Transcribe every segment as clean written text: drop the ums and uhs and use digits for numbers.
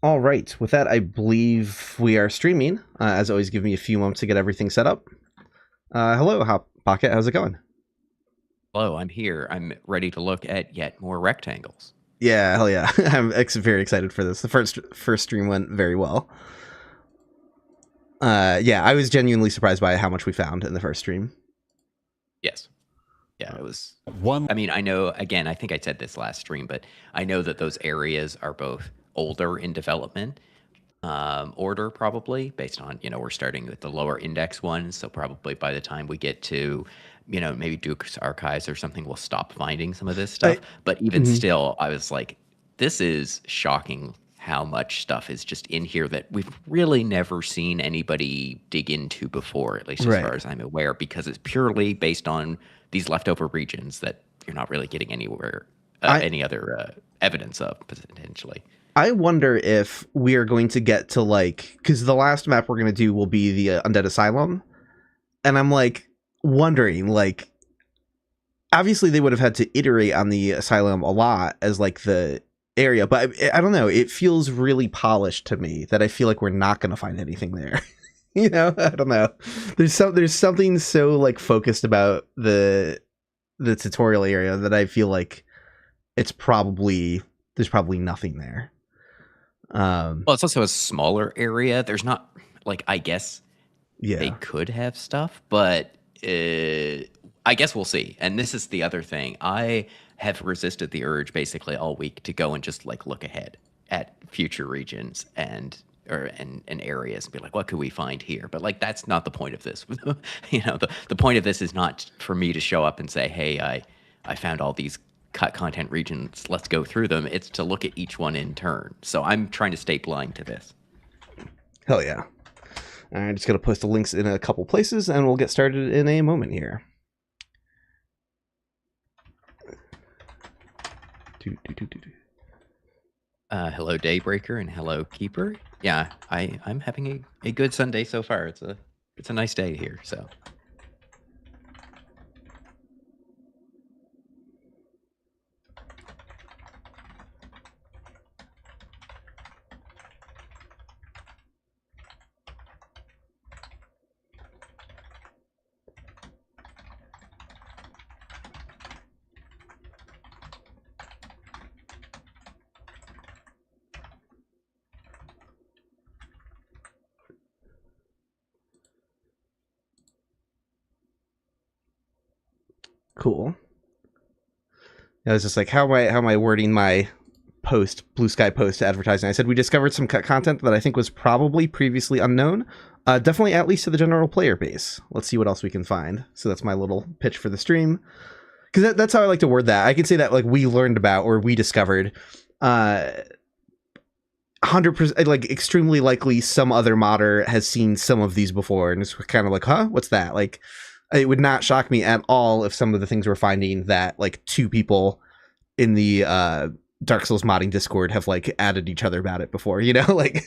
All right. With that, I believe we are streaming. As always, give me a few moments to get everything set up. Hello, Hop Pocket. How's it going? Hello, I'm here. I'm ready to look at yet more rectangles. Yeah, hell yeah. I'm very excited for this. The first stream went very well. Yeah, I was genuinely surprised by how much we found in the first stream. Yes. Yeah, it was one. I mean, I know, again, I think I said this last stream, but I know that those areas are both older in development order, probably based on, we're starting with the lower index ones. So probably by the time we get to, maybe Duke's archives or something, we'll stop finding some of this stuff. But even still, I was like, this is shocking how much stuff is just in here that we've really never seen anybody dig into before, at least as far as I'm aware, because it's purely based on these leftover regions that you're not really getting anywhere, any other evidence of, potentially. I wonder if we are going to get to, like, because the last map we're going to do will be the Undead Asylum. And I'm, like, wondering, like, obviously they would have had to iterate on the Asylum a lot as, like, the area. But I don't know. It feels really polished to me that I feel like we're not going to find anything there. I don't know. There's something so, like, focused about the tutorial area that I feel like there's probably nothing there. Well, it's also a smaller area. There's not, like, I guess they could have stuff, but I guess we'll see. And this is the other thing. I have resisted the urge basically all week to go and just, like, look ahead at future regions and areas and be like, what could we find here? But, like, that's not the point of this. The point of this is not for me to show up and say, hey, I found all these cut content regions, let's go through them. It's to look at each one in turn. So I'm trying to stay blind to this. Hell yeah. I'm just going to post the links in a couple places and we'll get started in a moment here. Hello Daybreaker and hello Keeper. Yeah, I'm having a good Sunday so far. It's a nice day here, so. Cool. I was just like, how am I wording my Blue Sky post advertising? I said we discovered some content that I think was probably previously unknown. Definitely at least to the general player base. Let's see what else we can find. So that's my little pitch for the stream. Because that's how I like to word that. I can say that, like, we learned about or we discovered 100%, like, extremely likely some other modder has seen some of these before and it's kind of like, huh, what's that? Like, it would not shock me at all if some of the things we're finding that, like, two people in the Dark Souls modding Discord have, like, added each other about it before, like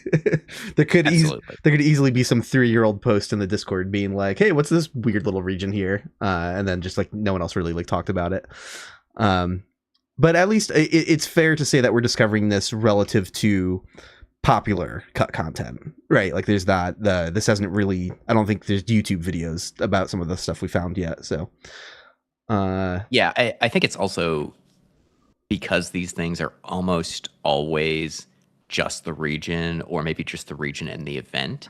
there could easily be some 3-year-old post in the Discord being like, hey, what's this weird little region here? And then just, like, no one else really, like, talked about it. But at least it's fair to say that we're discovering this relative to popular cut content, right? Like, there's not this hasn't really, I don't think there's YouTube videos about some of the stuff we found yet. So yeah, I think it's also because these things are almost always just the region or maybe just the region and the event.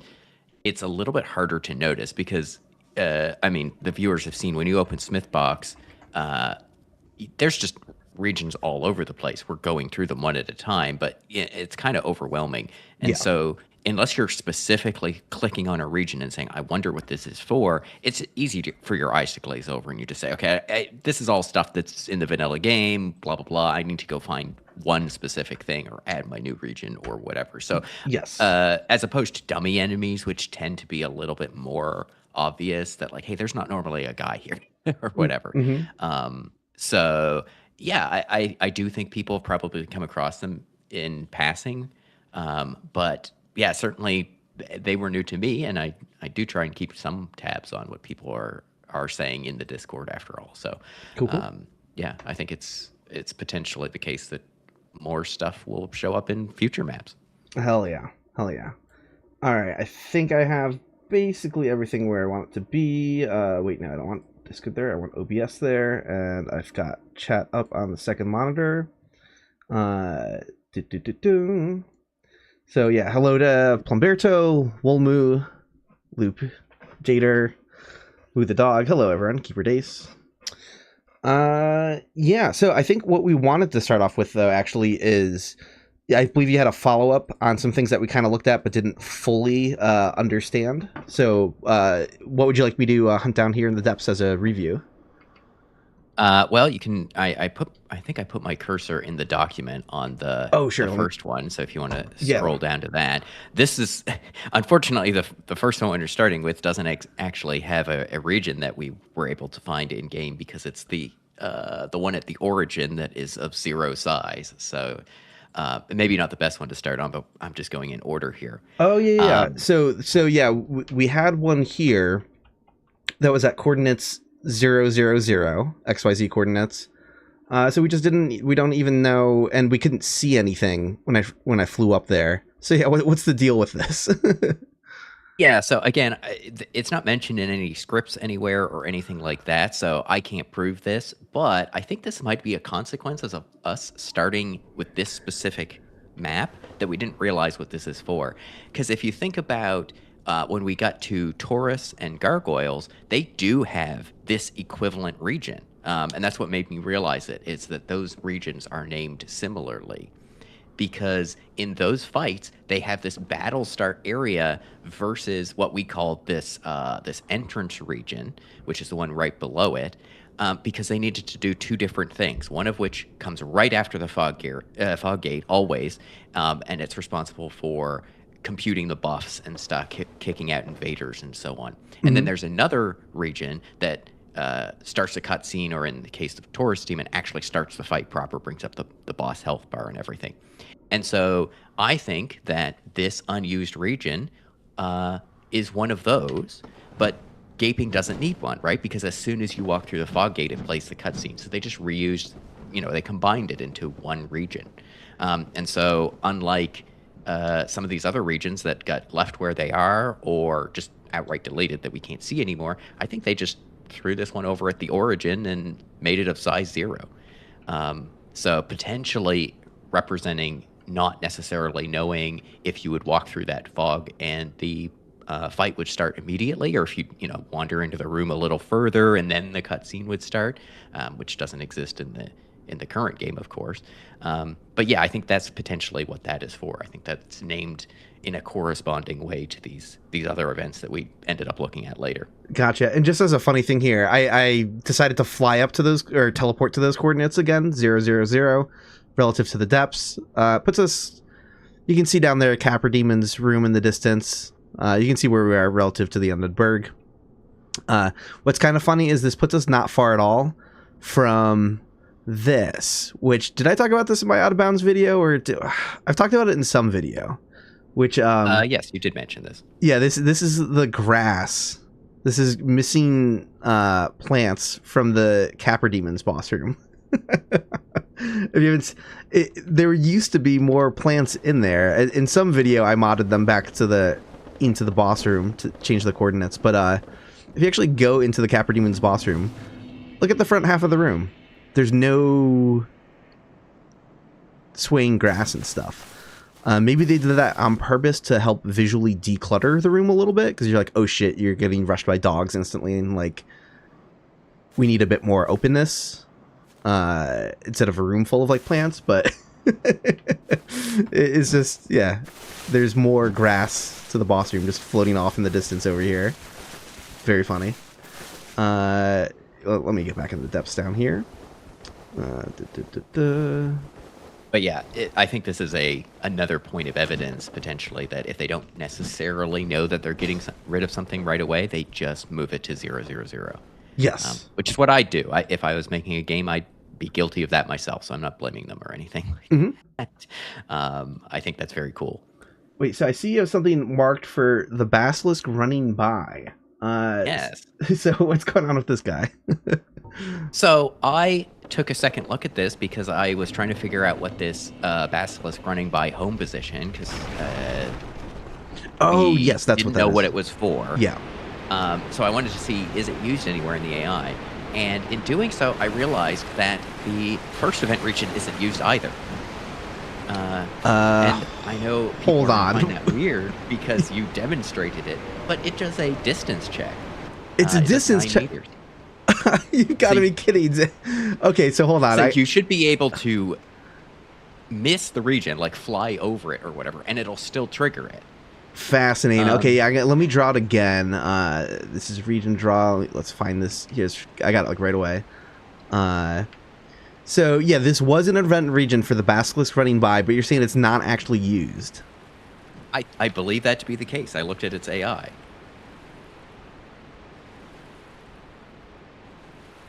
It's a little bit harder to notice because I mean, the viewers have seen when you open Smithbox, there's just regions all over the place. We're going through them one at a time, but it's kind of overwhelming. And so unless you're specifically clicking on a region and saying, I wonder what this is for, it's easy for your eyes to glaze over and you just say, okay, this is all stuff that's in the vanilla game, blah, blah, blah. I need to go find one specific thing or add my new region or whatever. So yes, as opposed to dummy enemies, which tend to be a little bit more obvious that, like, hey, there's not normally a guy here or whatever. So yeah, I do think people have probably come across them in passing. But yeah, certainly they were new to me, and I do try and keep some tabs on what people are saying in the Discord after all. So cool. Yeah, I think it's potentially the case that more stuff will show up in future maps. Hell yeah. Hell yeah. All right. I think I have basically everything where I want it to be. Wait, no, I don't want Discord there. I want OBS there, and I've got chat up on the second monitor. Uh, do, do, do, do. So yeah, hello to Plumberto, Wolmu, Loop, Jader, Who the Dog. Hello everyone, Keeper Dace. Yeah, so I think what we wanted to start off with though actually is, I believe you had a follow-up on some things that we kind of looked at but didn't fully understand. So what would you like me to hunt down here in the depths as a review? Well, you can. I think I put my cursor in the document on the Sure. the first one. So if you want to scroll down to that, this is unfortunately the first one you're starting with doesn't actually have a region that we were able to find in game because it's the one at the origin that is of 0 size. So maybe not the best one to start on, but I'm just going in order here. Oh yeah. So yeah, we had one here that was at coordinates 000 XYZ coordinates. So we don't even know, and we couldn't see anything when I flew up there. So yeah, what's the deal with this? Yeah, so again, it's not mentioned in any scripts anywhere or anything like that, so I can't prove this, but I think this might be a consequence of us starting with this specific map that we didn't realize what this is for. Because if you think about when we got to Taurus and Gargoyles, they do have this equivalent region. And that's what made me realize it, is that those regions are named similarly. Because in those fights, they have this battle start area versus what we call this this entrance region, which is the one right below it, because they needed to do 2 different things. One of which comes right after the fog gate, always, and it's responsible for computing the buffs and stuff, kicking out invaders and so on. And then there's another region that starts a cutscene, or in the case of Taurus Demon, actually starts the fight proper, brings up the boss health bar and everything. And so I think that this unused region is one of those, but Gaping doesn't need one, right? Because as soon as you walk through the fog gate, it plays the cutscene. So they just reused, they combined it into one region. And so unlike some of these other regions that got left where they are or just outright deleted that we can't see anymore, I think they just threw this one over at the origin and made it of size 0. So potentially representing not necessarily knowing if you would walk through that fog and the fight would start immediately, or if you wander into the room a little further and then the cutscene would start, which doesn't exist in the current game, of course. But yeah, I think that's potentially what that is for. I think that's named in a corresponding way to these other events that we ended up looking at later. Gotcha. And just as a funny thing here, I decided to fly up to those, or teleport to those coordinates again, 000, relative to the depths. Puts us, you can see down there Capra Demon's room in the distance. You can see where we are relative to the Undead Burg. What's kind of funny is this puts us not far at all from this, which, did I talk about this in my Out of Bounds video, or I've talked about it in some video, which yes, you did mention this. Yeah, this is the grass. This is missing plants from the Capra Demon's boss room. If you haven't, there used to be more plants in there. In some video, I modded them back to into the boss room to change the coordinates. But if you actually go into the Capra Demon's boss room, look at the front half of the room. There's no swaying grass and stuff. Maybe they did that on purpose to help visually declutter the room a little bit, because you're like, oh shit, you're getting rushed by dogs instantly, and like, we need a bit more openness instead of a room full of like plants. But it's just, yeah, there's more grass to the boss room just floating off in the distance over here. Very funny. Let me get back in the depths down here. But yeah, I think this is another point of evidence, potentially, that if they don't necessarily know that they're getting rid of something right away, they just move it to 000. Yes. Which is what I'd do. If I was making a game, I'd be guilty of that myself, so I'm not blaming them or anything like that. I think that's very cool. Wait, so I see you have something marked for the basilisk running by. Yes. So what's going on with this guy? So I took a second look at this because I was trying to figure out what this basilisk running by home position, because Oh, we yes, that's what didn't that know is. what it was for. Yeah. So I wanted to see, is it used anywhere in the AI? And in doing so, I realized that the first event region isn't used either. And I know people hold are on. gonna find that weird because you demonstrated it, but it does a distance check. It's a It does distance 9 check. meters. You gotta So be kidding. Okay, so hold on. So you should be able to miss the region, like fly over it or whatever, and it'll still trigger it. Fascinating. Okay, yeah, let me draw it again. This is region draw. Let's find this. I got it like right away. So yeah, this was an event region for the basilisk running by, but you're saying it's not actually used. I believe that to be the case. I looked at its AI.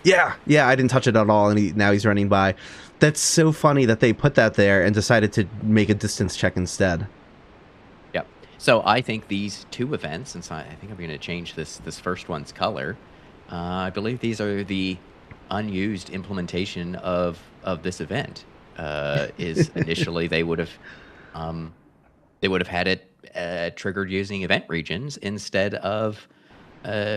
Yeah, I didn't touch it at all, and now he's running by. That's so funny that they put that there and decided to make a distance check instead. Yep. So I think these two events, and so I think I'm going to change this first one's color. I believe these are the unused implementation of this event. Is initially they would have had it triggered using event regions instead of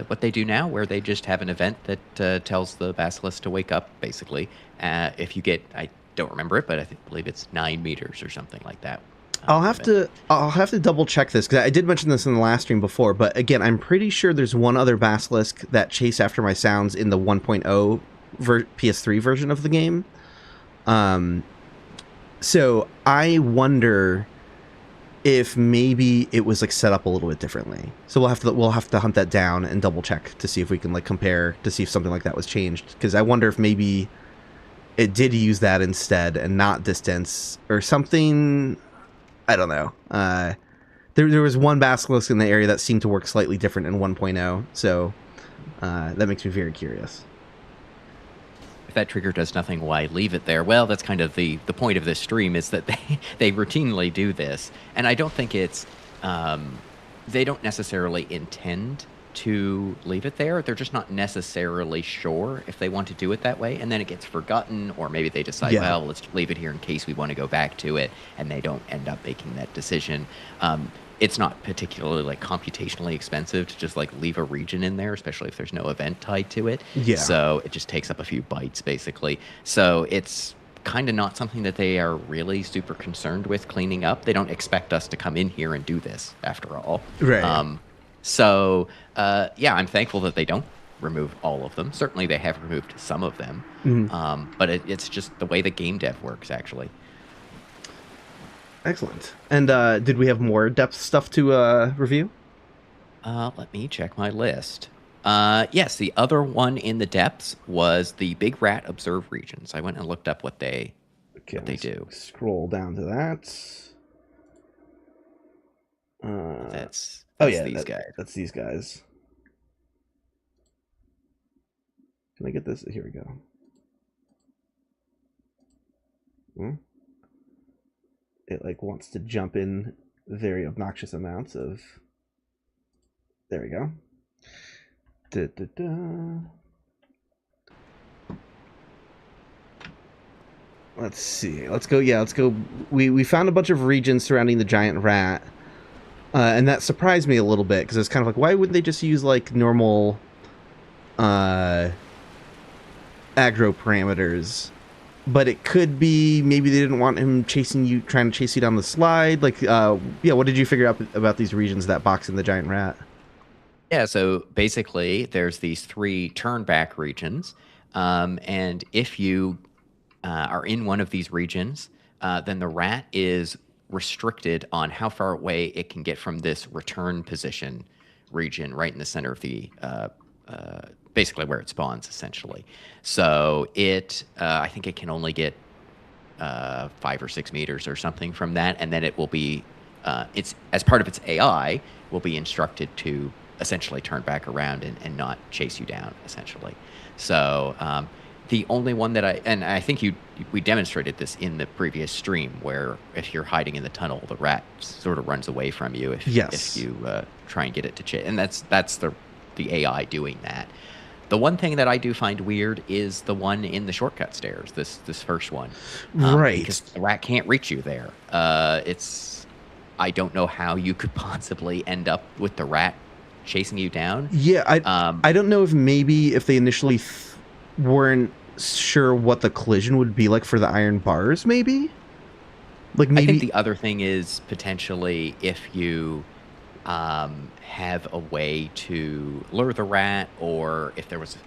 what they do now, where they just have an event that tells the basilisk to wake up, basically. If you get, I don't remember it, but I believe it's 9 meters or something like that. I'll have to double check this, because I did mention this in the last stream before, but again, I'm pretty sure there's one other basilisk that chase after my sounds in the 1.0 PS3 version of the game. So I wonder if maybe it was like set up a little bit differently. So we'll have to hunt that down and double check to see if we can like compare to see if something like that was changed, because I wonder if maybe it did use that instead and not distance or something. I don't know. There was one basilisk in the area that seemed to work slightly different in 1.0, so that makes me very curious. If that trigger does nothing, why leave it there? Well, that's kind of the point of this stream, is that they routinely do this. And I don't think it's... they don't necessarily intend to leave it there. They're just not necessarily sure if they want to do it that way. And then it gets forgotten, or maybe they decide, well, let's leave it here in case we want to go back to it. And they don't end up making that decision. It's not particularly like computationally expensive to just like leave a region in there, especially if there's no event tied to it. Yeah. So it just takes up a few bytes, basically. So it's kind of not something that they are really super concerned with cleaning up. They don't expect us to come in here and do this, after all. Right. Yeah, I'm thankful that they don't remove all of them. Certainly they have removed some of them. Mm-hmm. But it's just the way the game dev works, actually. Excellent. And did we have more depth stuff to review? Let me check my list. Yes, the other one in the depths was the Big Rat Observe regions. I went and looked up what they do. Scroll down to that. That's these guys. That's these guys. Can I get this? Here we go. It like wants to jump in very obnoxious amounts of. There we go. Let's see. Let's go. Yeah, let's go. We found a bunch of regions surrounding the giant rat, and that surprised me a little bit, because it's kind of like, why wouldn't they just use like normal aggro parameters? But it could be maybe they didn't want him trying to chase you down the slide. Like, what did you figure out about these regions that box in the giant rat? Yeah, so basically there's these 3 turn back regions. And if you are in one of these regions, then the rat is restricted on how far away it can get from this return position region right in the center of the basically where it spawns, essentially. So I think it can only get 5 or 6 meters or something from that, and then it will be, it's as part of its AI, will be instructed to essentially turn back around and not chase you down, essentially. So the only one that I think we demonstrated this in the previous stream, where if you're hiding in the tunnel, the rat sort of runs away from you if you try and get it to chase, and that's the AI doing that. The one thing that I do find weird is the one in the shortcut stairs. This first one, right? Because the rat can't reach you there. I don't know how you could possibly end up with the rat chasing you down. Yeah, I don't know if maybe if they initially weren't sure what the collision would be like for the iron bars, maybe. Like maybe I think the other thing is potentially if you have a way to lure the rat, or if there was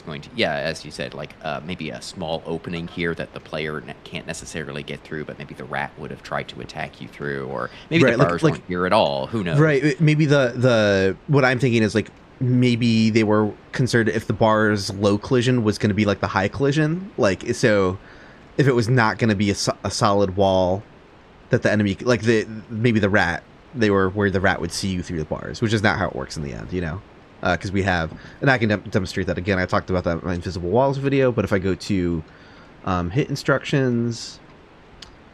going to, as you said, like maybe a small opening here that the player can't necessarily get through, but maybe the rat would have tried to attack you through, or maybe the bars weren't here at all. Who knows? Right. Maybe the what I'm thinking is like maybe they were concerned if the bar's low collision was going to be like the high collision, like so if it was not going to be a solid wall that the enemy like maybe the rat. They were worried the rat would see you through the bars, which is not how it works in the end, because we have, and I can demonstrate that again. I talked about that in my invisible walls video, but if I go to hit instructions,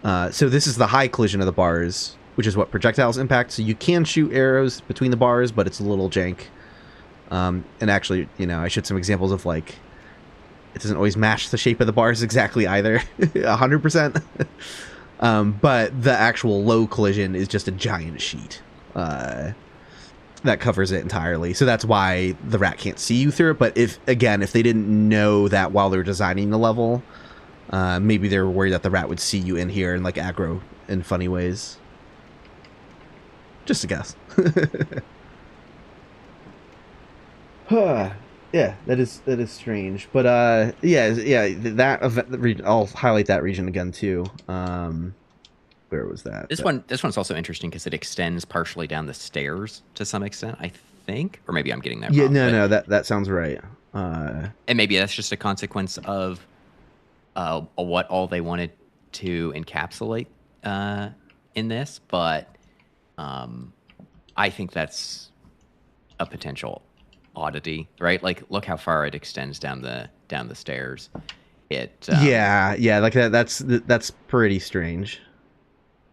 so this is the high collision of the bars, which is what projectiles impact. So you can shoot arrows between the bars, but it's a little jank. And actually, I showed some examples of like, it doesn't always match the shape of the bars exactly either, 100%. But the actual low collision is just a giant sheet that covers it entirely. So that's why the rat can't see you through it. But if they didn't know that while they were designing the level, maybe they were worried that the rat would see you in here and like aggro in funny ways. Just a guess. Yeah, that is strange, but that event. I'll highlight that region again too. Where was that? This one's also interesting because it extends partially down the stairs to some extent, I think, or maybe I'm getting that wrong. No, that sounds right. And maybe that's just a consequence of what all they wanted to encapsulate in this, but I think that's a potential oddity, right? Like, look how far it extends down the stairs. It like that's pretty strange.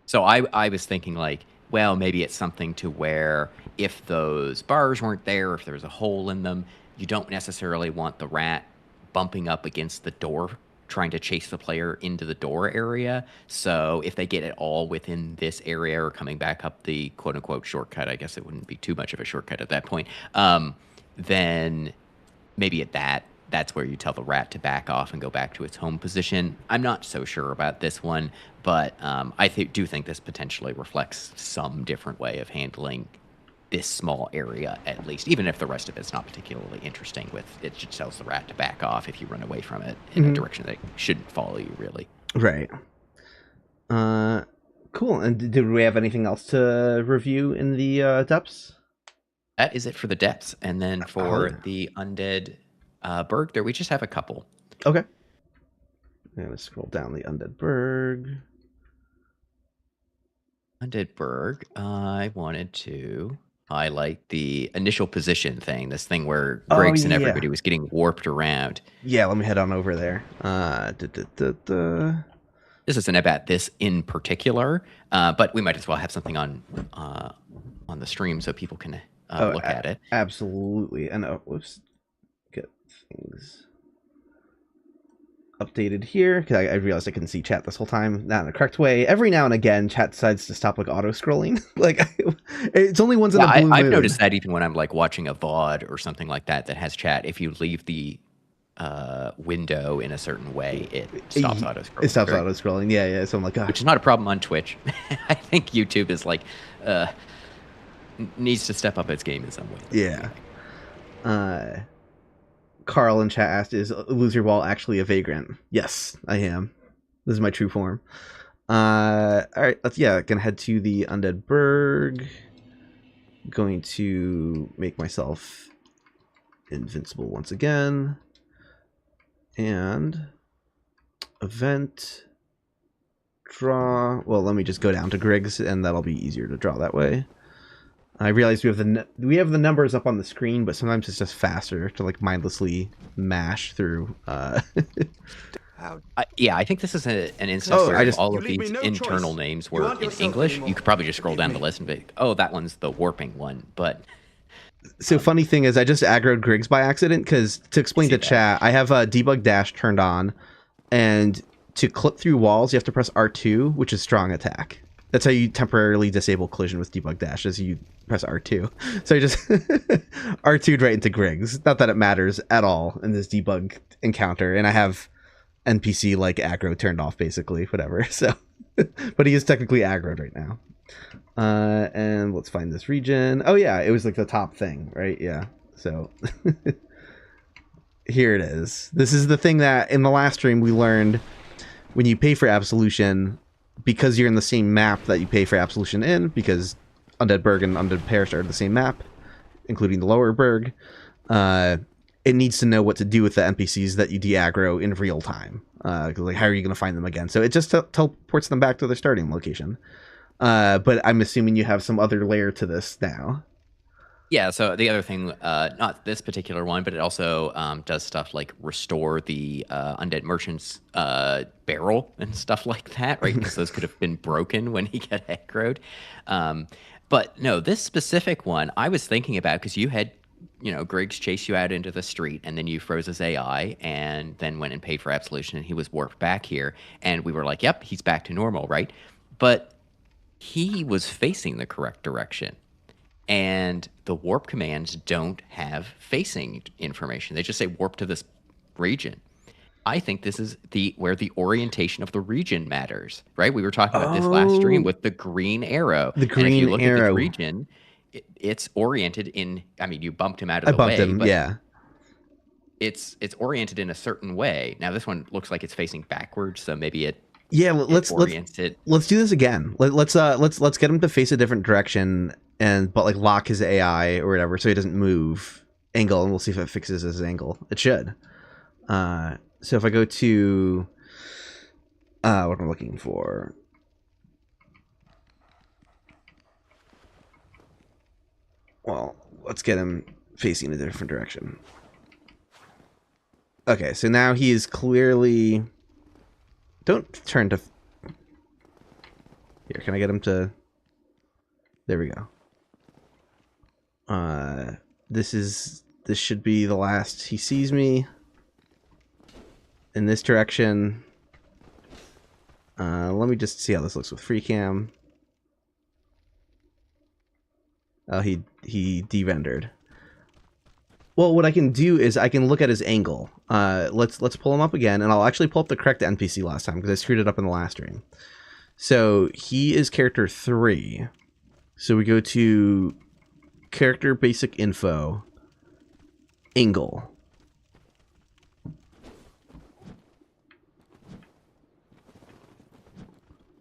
So I was thinking like, well, maybe it's something to where if those bars weren't there, if there was a hole in them, you don't necessarily want the rat bumping up against the door trying to chase the player into the door area. So if they get it all within this area or coming back up the quote unquote shortcut, I guess it wouldn't be too much of a shortcut at that point. Then maybe that's where you tell the rat to back off and go back to its home position. I'm not so sure about this one, but I do think this potentially reflects some different way of handling this small area, at least, even if the rest of it's not particularly interesting. With it just tells the rat to back off if you run away from it in a direction that shouldn't follow you, really. Right. Cool. And did we have anything else to review in the depths? That is it for the depths. And then for the undead Burg, we just have a couple. Okay. I'm going to scroll down the undead Burg. Undead Burg, I wanted to highlight the initial position thing, this thing where Griggs and everybody was getting warped around. Yeah, let me head on over there. This isn't about this in particular, but we might as well have something on the stream so people can look at it. Absolutely. And let's get things updated here, because I realized I couldn't see chat this whole time, not in the correct way. Every now and again, chat decides to stop like auto scrolling. Like it's only once in a blue moon. I've noticed that even when I'm like watching a VOD or something like that has chat, if you leave the window in a certain way, it stops auto scrolling. It stops auto scrolling. Yeah. So I'm like, which is not a problem on Twitch. I think YouTube is like needs to step up its game in some way. Yeah. Carl in chat asked, is Loser Ball actually a vagrant? Yes, I am. This is my true form. All right, gonna head to the Undead Burg. Going to make myself invincible once again. And event draw. Well, let me just go down to Griggs, and that'll be easier to draw that way. I realized we have the numbers up on the screen, but sometimes it's just faster to like mindlessly mash through. I think this is an instance where all of these internal names were in English. You could probably just scroll down the list and be, oh, that one's the warping one. But So funny thing is I just aggroed Griggs by accident because to explain to chat, I have a debug dash turned on, and to clip through walls, you have to press R2, which is strong attack. That's how you temporarily disable collision with debug dash, as you press R2. So I just R2'd right into Griggs. Not that it matters at all in this debug encounter, and I have NPC like aggro turned off basically, whatever. So, but he is technically aggroed right now. And let's find this region. Oh yeah, it was like the top thing, right? Yeah. So here it is. This is the thing that in the last stream we learned when you pay for Absolution, because you're in the same map that you pay for Absolution in, because Undead Burg and Undead Parish are the same map, including the lower Burg, it needs to know what to do with the NPCs that you de-aggro in real time. Like, how are you going to find them again? So it just teleports them back to their starting location. But I'm assuming you have some other layer to this now. Yeah, so the other thing, not this particular one, but it also does stuff like restore the Undead Merchant's barrel and stuff like that, right? Because those could have been broken when he got aggroed. But no, this specific one, I was thinking about because you had, Griggs chase you out into the street, and then you froze his AI, and then went and paid for Absolution, and he was warped back here. And we were like, yep, he's back to normal, right? But he was facing the correct direction. And the warp commands don't have facing information. They just say warp to this region. I think this is where the orientation of the region matters, right? We were talking about this last stream with the green arrow. The green arrow. And if you look at the region, it's oriented in. I mean, you bumped him out of the way. I bumped him. Yeah. It's oriented in a certain way. Now this one looks like it's facing backwards, so maybe it. Yeah, let's do this again. Let's get him to face a different direction, but like lock his AI or whatever so he doesn't move angle, and we'll see if it fixes his angle. It should. So if I go to what I'm looking for, well, let's get him facing a different direction. Okay, so now he is clearly. Don't turn to. Here, can I get him to? There we go. This should be the last he sees me. In this direction. Let me just see how this looks with free cam. Oh, he de-rendered. Well, what I can do is I can look at his angle. Let's pull him up again, and I'll actually pull up the correct NPC last time because I screwed it up in the last stream. So he is character 3. So we go to character basic info, angle.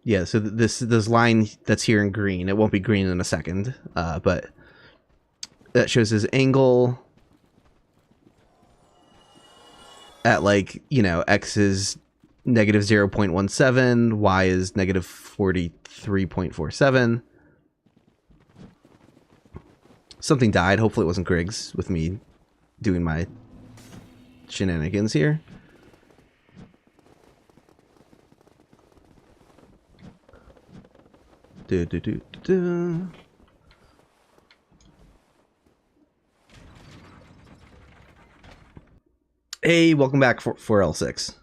Yeah, so this line that's here in green, it won't be green in a second, but that shows his angle. At like, X is negative 0.17, Y is negative 43.47. Something died. Hopefully it wasn't Griggs with me doing my shenanigans here. Hey, welcome back for L6.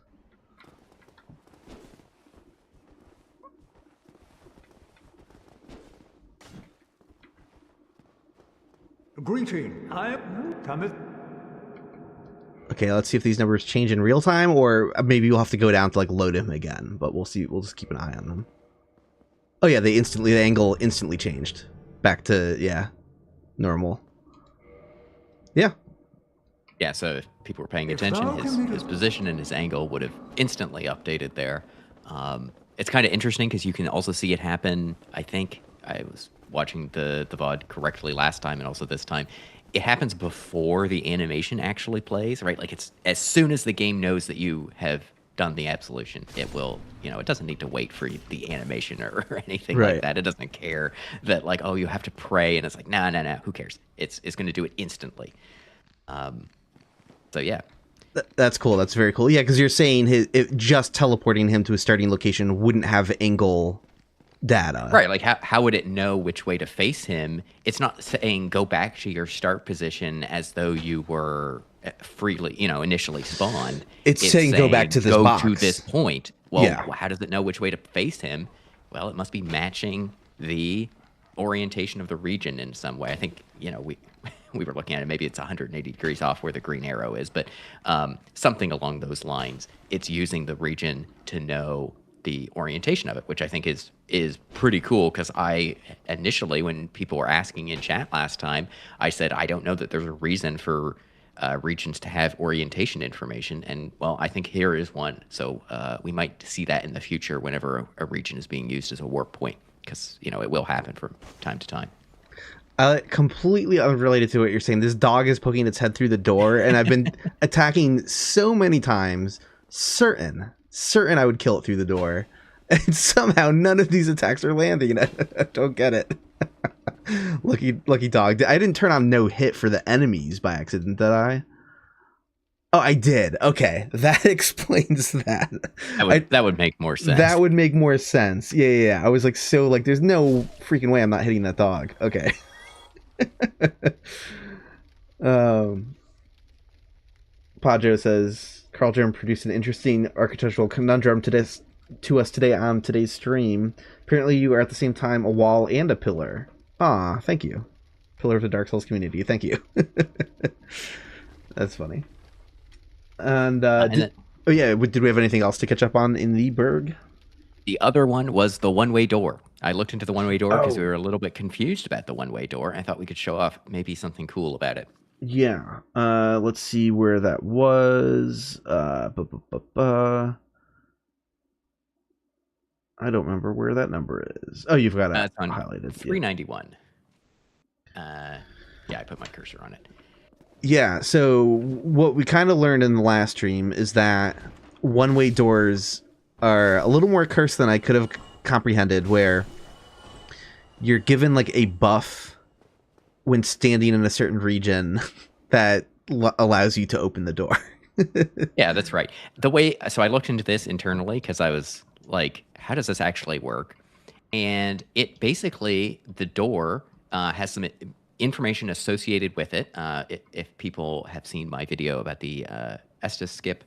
Greeting. I'm Thomas. Okay, let's see if these numbers change in real time, or maybe we'll have to go down to like load him again. But we'll see. We'll just keep an eye on them. Oh yeah, the angle instantly changed back to normal. Yeah. Yeah, so if people were paying attention, his position and his angle would have instantly updated there. It's kind of interesting because you can also see it happen. I think I was watching the VOD correctly last time and also this time. It happens before the animation actually plays, right? Like it's as soon as the game knows that you have done the absolution, it will, it doesn't need to wait for the animation or anything like that. It doesn't care that like, oh, you have to pray, and it's like, no, who cares? It's going to do it instantly. So yeah, that's cool. That's very cool. Yeah, because you're saying just teleporting him to his starting location wouldn't have angle data. Right, like how would it know which way to face him? It's not saying go back to your start position as though you were freely, initially spawned. It's saying go back to this go box. to this point. Well, Yeah. how does it know which way to face him? Well, it must be matching the orientation of the region in some way. I think, we were looking at it, maybe it's 180 degrees off where the green arrow is, but something along those lines. It's using the region to know the orientation of it, which I think is pretty cool, because I initially, when people were asking in chat last time, I said I don't know that there's a reason for regions to have orientation information, and well, I think here is one. So we might see that in the future whenever a region is being used as a warp point, because it will happen from time to time. Completely unrelated to what you're saying, this dog is poking its head through the door, and I've been attacking so many times, certain I would kill it through the door, and somehow none of these attacks are landing. I don't get it. Lucky dog. I didn't turn on no hit for the enemies by accident, did I? Oh, I did. Okay, that explains that. That would make more sense. That would make more sense. Yeah. I was like, there's no freaking way I'm not hitting that dog. Okay. Padjo says Carl Jerem produced an interesting architectural conundrum to us today on today's stream. Apparently you are at the same time a wall and a pillar. Ah, thank you. Pillar of the Dark Souls community. Thank you. That's funny. And did we have anything else to catch up on in the Burg? The other one was the one-way door. I looked into the one-way door because we were a little bit confused about the one-way door. I thought we could show off maybe something cool about it. Yeah. Let's see where that was. I don't remember where that number is. Oh, you've got it highlighted. 391. Yeah, I put my cursor on it. Yeah, so what we kind of learned in the last stream is that one-way doors are a little more cursed than I could have comprehended, where you're given like a buff when standing in a certain region that allows you to open the door. Yeah, that's right. So I looked into this internally because I was like, how does this actually work? And it basically, the door has some information associated with it. If people have seen my video about the Estes skip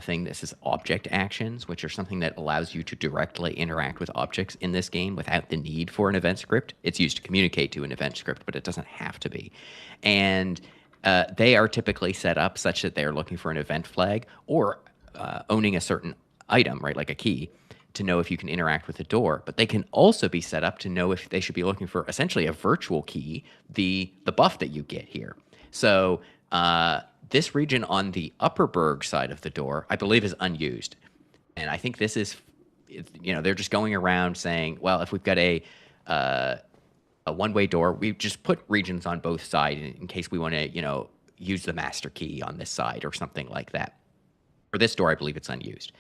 thing, this is object actions, which are something that allows you to directly interact with objects in this game without the need for an event script. It's used to communicate to an event script, but it doesn't have to be. And they are typically set up such that they're looking for an event flag or owning a certain item, right, like a key, to know if you can interact with the door. But they can also be set up to know if they should be looking for essentially a virtual key, the buff that you get here. So this region on the upper Burg side of the door, I believe, is unused. And I think this is, they're just going around saying, well, if we've got a one-way door, we just put regions on both sides in case we want to, use the master key on this side or something like that. For this door, I believe it's unused.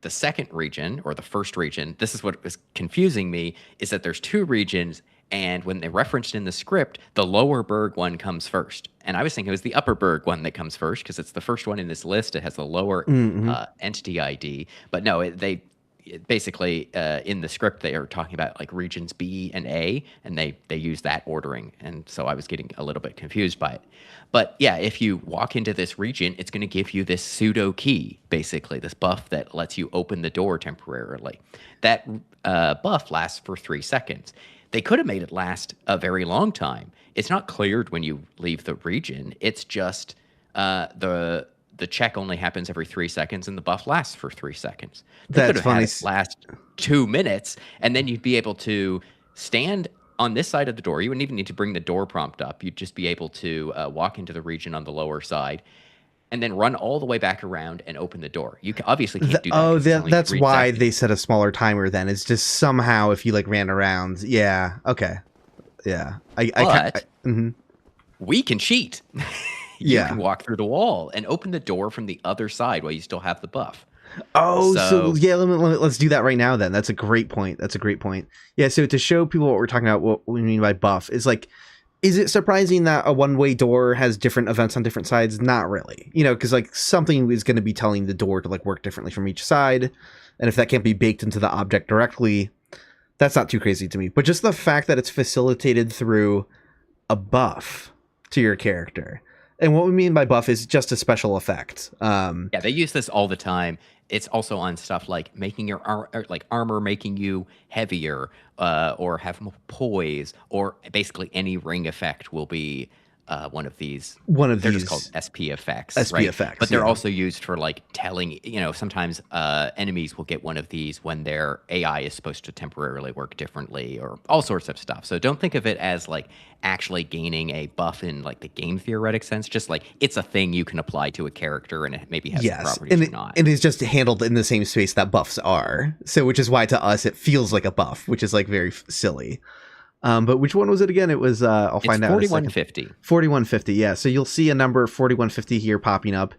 The second region, or the first region, this is what was confusing me, is that there's two regions, and when they're referenced in the script, the lower Burg one comes first. And I was thinking it was the upper Burg one that comes first, because it's the first one in this list. It has the lower entity ID. But no, they basically, in the script, they are talking about like regions B and A, and they use that ordering. And so I was getting a little bit confused by it. But yeah, if you walk into this region, it's going to give you this pseudo key, basically, this buff that lets you open the door temporarily. That buff lasts for 3 seconds. They could have made it last a very long time. It's not cleared when you leave the region. It's just the check only happens every 3 seconds, and the buff lasts for 3 seconds. They could have had it last 2 minutes, and then you'd be able to stand on this side of the door. You wouldn't even need to bring the door prompt up. You'd just be able to walk into the region on the lower side, and then run all the way back around and open the door. You obviously can't do that. Oh, that's why seconds. They set a smaller timer then. It's just somehow if you like ran around. Yeah. Okay. Yeah. We can cheat. You can walk through the wall and open the door from the other side while you still have the buff. Oh, so yeah, let's do that right now then. That's a great point. Yeah, so to show people what we're talking about, what we mean by buff, is like, is it surprising that a one-way door has different events on different sides? Not really. Because like something is going to be telling the door to like work differently from each side. And if that can't be baked into the object directly, That's not too crazy to me. But just the fact that it's facilitated through a buff to your character. And what we mean by buff is just a special effect. Yeah, they use this all the time. It's also on stuff like making your armor making you heavier, or have more poise, or basically any ring effect will be one of these. They're just called SP effects. SP effects, but they're also used for like telling. Sometimes enemies will get one of these when their AI is supposed to temporarily work differently, or all sorts of stuff. So don't think of it as like actually gaining a buff in like the game theoretic sense. Just like it's a thing you can apply to a character, and it maybe has some properties or not. And it's just handled in the same space that buffs are. So which is why to us it feels like a buff, which is like very silly. But which one was it again? It was I'll find out. 4150. 4150. Yeah. So you'll see a number 4150 here popping up,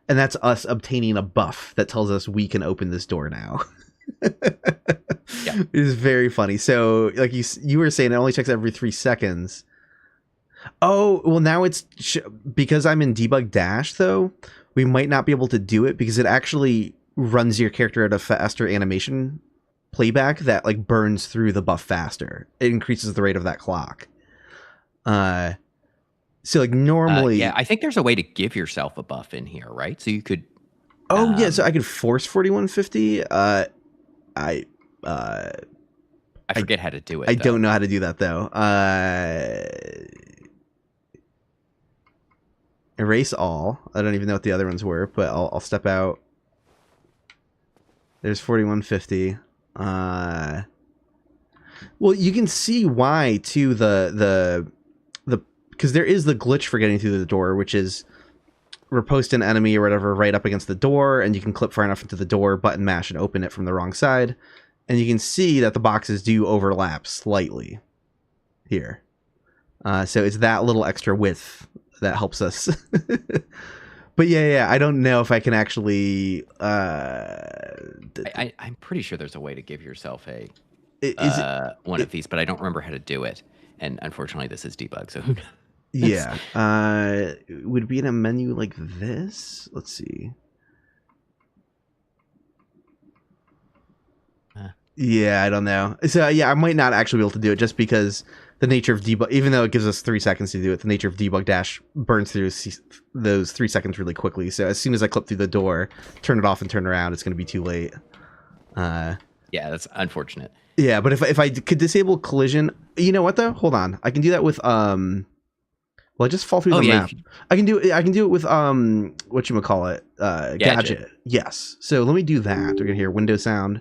and that's us obtaining a buff that tells us we can open this door now. Yeah. It is very funny. So like you were saying, it only checks every 3 seconds. Oh, well now it's because I'm in debug dash though, we might not be able to do it because it actually runs your character at a faster animation playback that like burns through the buff faster. It increases the rate of that clock. So like normally, yeah, I think there's a way to give yourself a buff in here, right? So you could. Oh yeah, so I could force 4150. I forget how to do it. I don't know how to do that though. Erase all. I don't even know what the other ones were, but I'll step out. There's 4150. Well, you can see why too, the because there is the glitch for getting through the door, which is riposte an enemy or whatever right up against the door, and you can clip far enough into the door, button mash, and open it from the wrong side. And you can see that the boxes do overlap slightly here. So it's that little extra width that helps us. But yeah, I don't know if I can actually. I'm pretty sure there's a way to give yourself a one of these, but I don't remember how to do it. And unfortunately, this is debug, so who knows? Yeah, would it be in a menu like this? Let's see. Yeah, I don't know. So yeah, I might not actually be able to do it just because the nature of debug, even though it gives us 3 seconds to do it, the nature of debug dash burns through those 3 seconds really quickly. So as soon as I clip through the door, turn it off and turn around, it's going to be too late. Yeah, that's unfortunate. Yeah, but if I could disable collision, you know what though? Hold on, I can do that with well, I just fall through the map. I can do it with whatchamacallit, gadget. Yes. So let me do that. We're gonna hear window sound.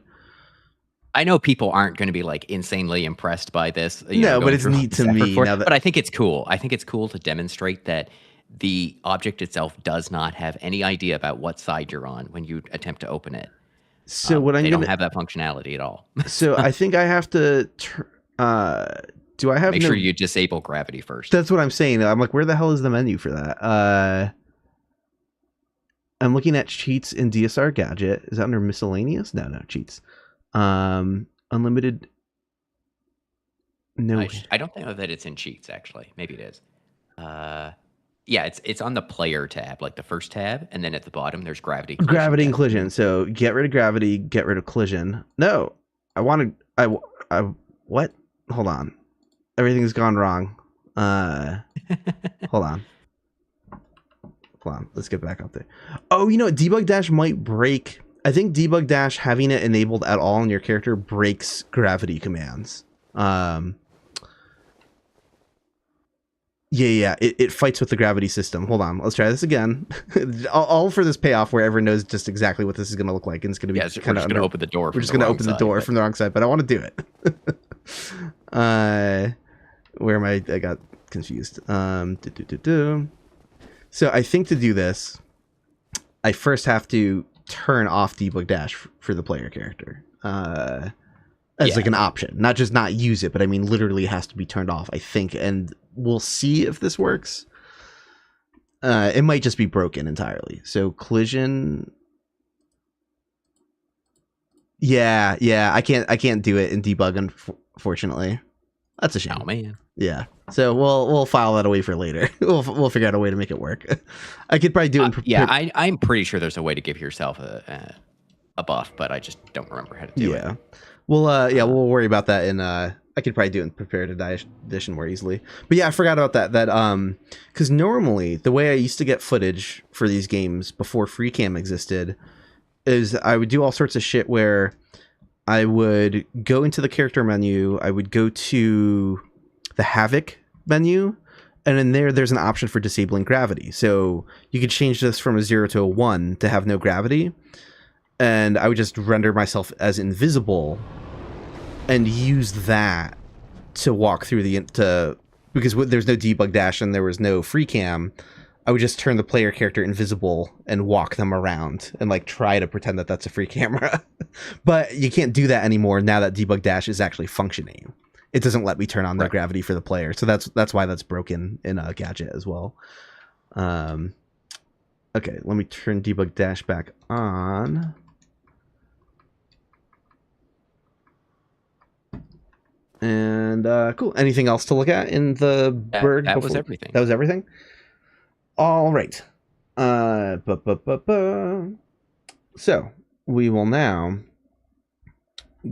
I know people aren't going to be like insanely impressed by this. No, but it's neat to me. But I think it's cool. I think it's cool to demonstrate that the object itself does not have any idea about what side you're on when you attempt to open it. So what they don't have that functionality at all. So I think I have to. Do I have? Make sure you disable gravity first. That's what I'm saying. I'm like, where the hell is the menu for that? I'm looking at cheats in DSR gadget. Is that under miscellaneous? No, cheats. Unlimited. No, I don't think that it's in cheats. Actually, maybe it is. Yeah, it's on the player tab, like the first tab, and then at the bottom there's gravity. Gravity and collision. So get rid of gravity, get rid of collision. No, I wanted. I what? Hold on. Everything's gone wrong. Hold on. Let's get back up there. Oh, you know what? Debug dash might break. I think debug dash having it enabled at all in your character breaks gravity commands. Yeah. It fights with the gravity system. Hold on. Let's try this again. all for this payoff where everyone knows just exactly what this is going to look like. And it's going to be kind of going to open the door. We're just going to open the door from the wrong side, but I want to do it. Where am I got confused. So I think to do this, I first have to turn off debug dash for the player character as like an option, not just not use it, but I mean literally it has to be turned off, I think, and we'll see if this works. It might just be broken entirely. So collision, yeah, I can't do it in debug, unfortunately. That's a shame. Oh man. Yeah. So we'll file that away for later. We'll figure out a way to make it work. I could probably do it. I'm pretty sure there's a way to give yourself a buff, but I just don't remember how to do it. Yeah. Yeah, we'll worry about that in I could probably do it in prepared edition more easily. But yeah, I forgot about that. Because normally the way I used to get footage for these games before FreeCam existed is I would do all sorts of shit where I would go into the character menu, I would go to the Havoc menu, and in there's an option for disabling gravity. So you could change this from a 0 to a 1 to have no gravity. And I would just render myself as invisible and use that to walk through because there's no debug dash and there was no free cam. I would just turn the player character invisible and walk them around and like try to pretend that that's a free camera. But you can't do that anymore now that debug dash is actually functioning. It doesn't let me turn on the gravity for the player. So that's why that's broken in a gadget as well. Okay, let me turn debug dash back on. And cool. Anything else to look at in the Burg? That was everything. That was everything? All right. So we will now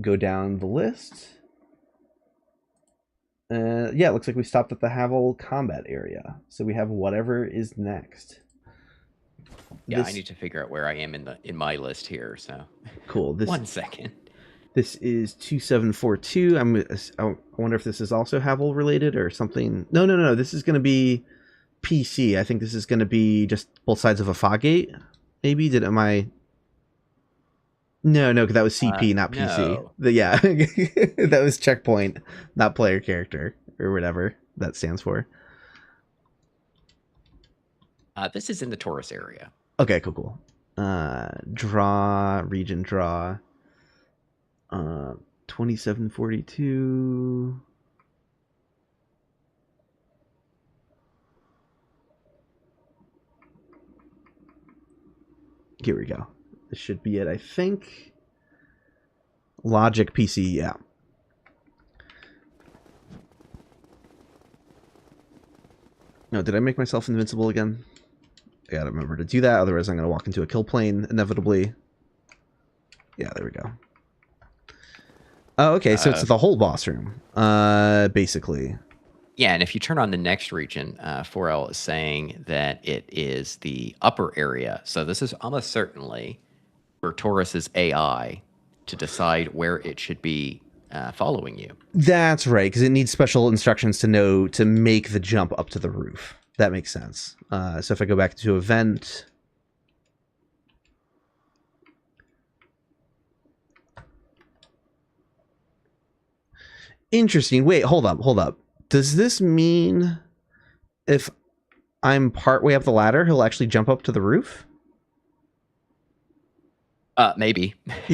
go down the list. Yeah, it looks like we stopped at the Havel combat area. So we have whatever is next. Yeah, I need to figure out where I am in my list here. So cool. 1 second. This is 2742. I wonder if this is also Havel related or something. No. This is going to be PC. I think this is going to be just both sides of a fog gate. Maybe No, because that was CP, not PC. No. Yeah, that was checkpoint, not player character or whatever that stands for. This is in the Taurus area. Okay, cool. Region draw. 2742. Here we go. This should be it, I think. Logic PC, yeah. No, did I make myself invincible again? I gotta remember to do that, otherwise I'm gonna walk into a kill plane inevitably. Yeah, there we go. Oh, okay, so it's the whole boss room, basically. Yeah, and if you turn on the next region, 4L is saying that it is the upper area. So this is almost certainly for Taurus's AI to decide where it should be following you. That's right, because it needs special instructions to know to make the jump up to the roof. That makes sense. So if I go back to event... Interesting. Wait, hold up. Does this mean if I'm partway up the ladder, he'll actually jump up to the roof? Maybe.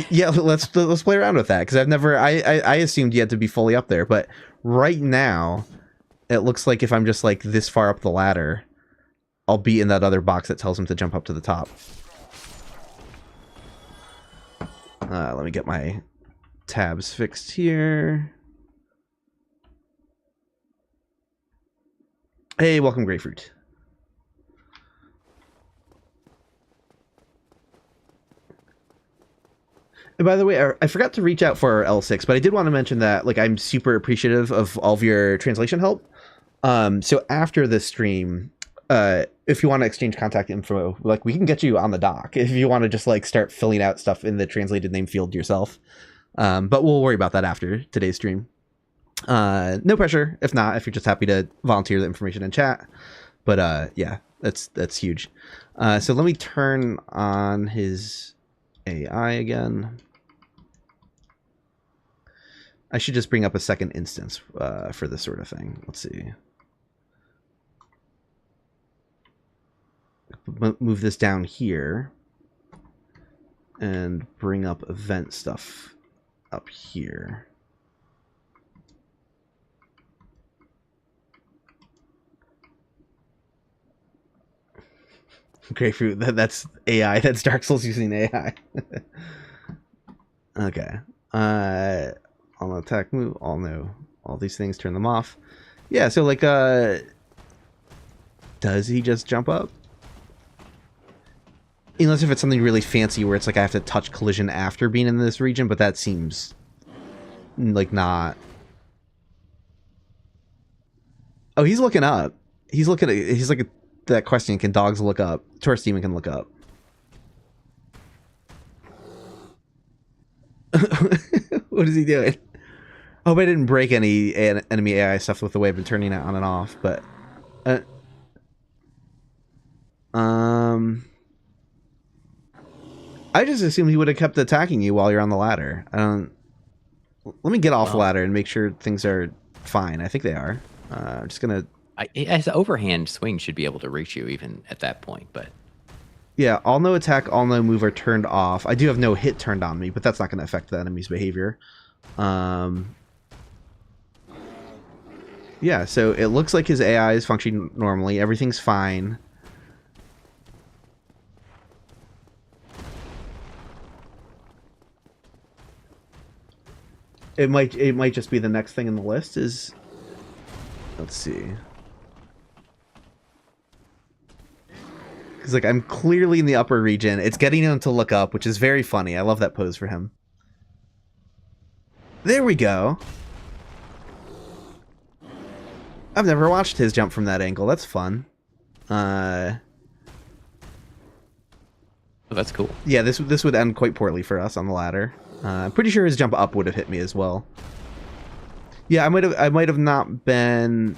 Yeah, let's play around with that, because I assumed you had to be fully up there, but right now it looks like if I'm just like this far up the ladder, I'll be in that other box that tells him to jump up to the top. Let me get my tabs fixed here. Hey, welcome, Grapefruit. And by the way, I forgot to reach out for our L6, but I did want to mention that like I'm super appreciative of all of your translation help. So after this stream, if you want to exchange contact info, like we can get you on the dock if you want to just like start filling out stuff in the translated name field yourself. But we'll worry about that after today's stream. No pressure if not, if you're just happy to volunteer the information in chat, but yeah, that's huge. So let me turn on his AI again. I should just bring up a second instance for this sort of thing. Let's see, move this down here and bring up event stuff up here. Grapefruit, that's AI. That's Dark Souls using AI. Okay. All attack move, all no. All these things, turn them off. Yeah, so like, does he just jump up? Unless if it's something really fancy where it's like I have to touch collision after being in this region, but that seems like not. Oh, he's looking up. He's looking at. He's like that question. Can dogs look up? Taurus demon can look up. What is he doing? I hope I didn't break any enemy AI stuff with the way I've been turning it on and off, but I just assumed he would have kept attacking you while you're on the ladder. Let me get off the ladder and make sure things are fine. I think they are. I'm just gonna. His overhand swing should be able to reach you even at that point, but. Yeah, all no attack, all no move are turned off. I do have no hit turned on me, but that's not going to affect the enemy's behavior. Yeah, so it looks like his AI is functioning normally. Everything's fine. It might just be the next thing in the list is. Let's see. Because like I'm clearly in the upper region. It's getting him to look up, which is very funny. I love that pose for him. There we go. I've never watched his jump from that angle. That's fun. Oh, that's cool. Yeah, this would end quite poorly for us on the ladder. I'm pretty sure his jump up would have hit me as well. Yeah, I might have not been.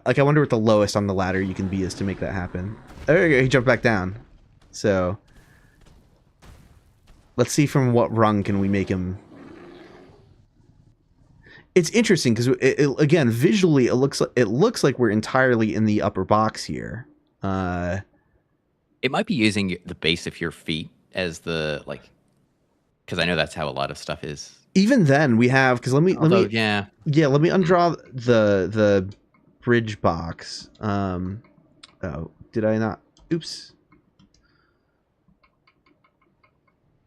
Like, I wonder what the lowest on the ladder you can be is to make that happen. There you go, he jumped back down. So, let's see from what rung can we make him. It's interesting because again, visually, it looks like we're entirely in the upper box here. It might be using the base of your feet as the because I know that's how a lot of stuff is. Even then, we have because let me yeah let me undraw the bridge box. Oh, did I not? Oops.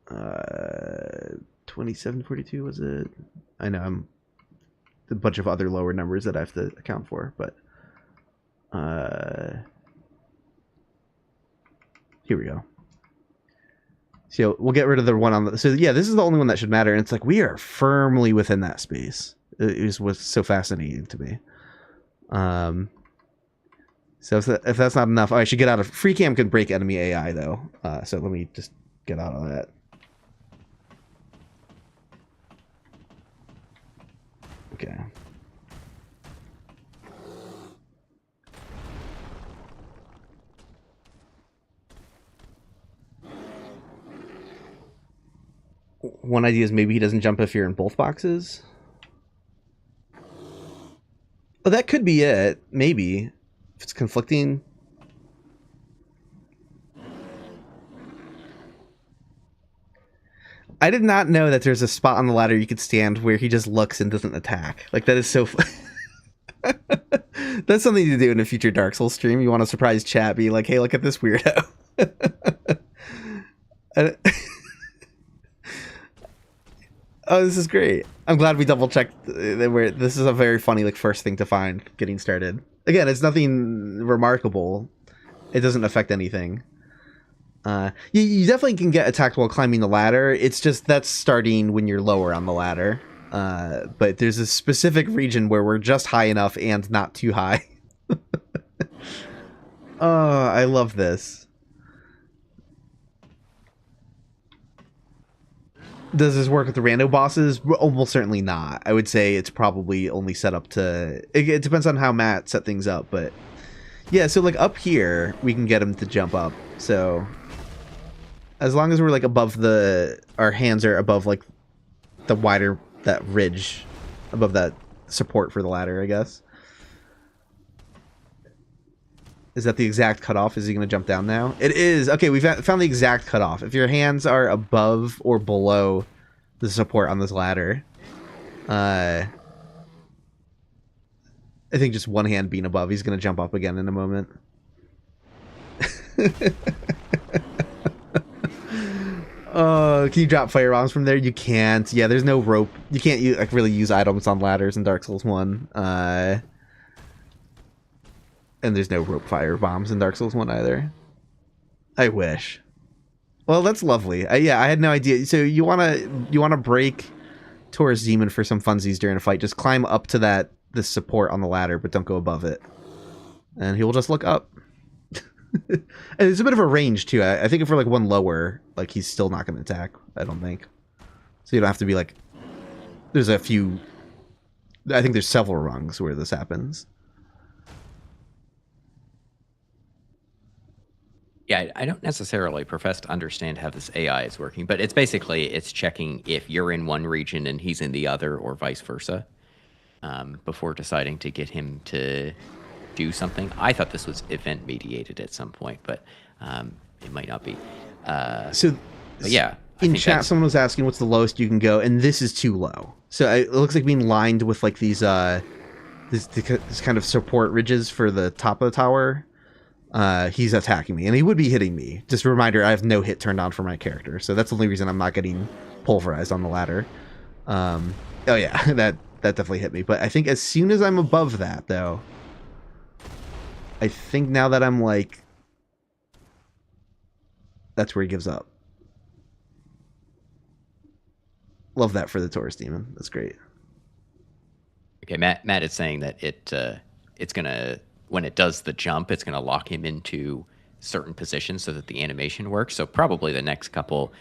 2742 was it? I know I'm a bunch of other lower numbers that I have to account for, but here we go. So we'll get rid of the one on the. So yeah, this is the only one that should matter, and it's like we are firmly within that space. It was so fascinating to me. So if that's not enough, I should get out of free cam. Can break enemy AI though, so let me just get out of that. Okay. One idea is maybe he doesn't jump if you're in both boxes. Oh, that could be it. Maybe. If it's conflicting. I did not know that there's a spot on the ladder you could stand where he just looks and doesn't attack. Like, that is so That's something to do in a future Dark Souls stream. You want to surprise chat, be like, hey, look at this weirdo. Oh, this is great. I'm glad we double checked that this is a very funny first thing to find getting started. Again, it's nothing remarkable. It doesn't affect anything. You definitely can get attacked while climbing the ladder. It's just that's starting when you're lower on the ladder. But there's a specific region where we're just high enough and not too high. Oh, I love this. Does this work with the rando bosses? Almost certainly not. I would say it's probably only set up to... It depends on how Matt set things up, but... Yeah, so up here, we can get him to jump up. So... As long as we're above the... Our hands are above the wider... That ridge. Above that support for the ladder, I guess. Is that the exact cutoff? Is he going to jump down now? It is. Okay, we found the exact cutoff. If your hands are above or below the support on this ladder, I think just one hand being above, he's going to jump up again in a moment. Can you drop fire bombs from there? You can't. Yeah, there's no rope. You can't really use items on ladders in Dark Souls 1. And there's no rope fire bombs in Dark Souls 1 either. I wish. Well, that's lovely. Yeah, I had no idea. So you wanna break Taurus demon for some funsies during a fight. Just climb up to this support on the ladder, but don't go above it. And he will just look up. And it's a bit of a range, too. I think if we're, like, one lower, like, he's still not going to attack, I don't think. So you don't have to be, like... There's a few... I think there's several rungs where this happens. Yeah, I don't necessarily profess to understand how this AI is working, but it's checking if you're in one region and he's in the other, or vice versa, before deciding to get him to do something. I thought this was event mediated at some point, but it might not be. But yeah, in chat, someone was asking what's the lowest you can go, and this is too low. So it looks like being lined with like these this kind of support ridges for the top of the tower. He's attacking me, and he would be hitting me. Just a reminder, I have no hit turned on for my character, so that's the only reason I'm not getting pulverized on the ladder. Oh yeah, that definitely hit me. But I think as soon as I'm above that, though, I think now that I'm like, that's where he gives up. Love that for the Taurus demon. That's great. Okay, Matt is saying that it's gonna, when it does the jump, it's gonna lock him into certain positions so that the animation works. So probably the next couple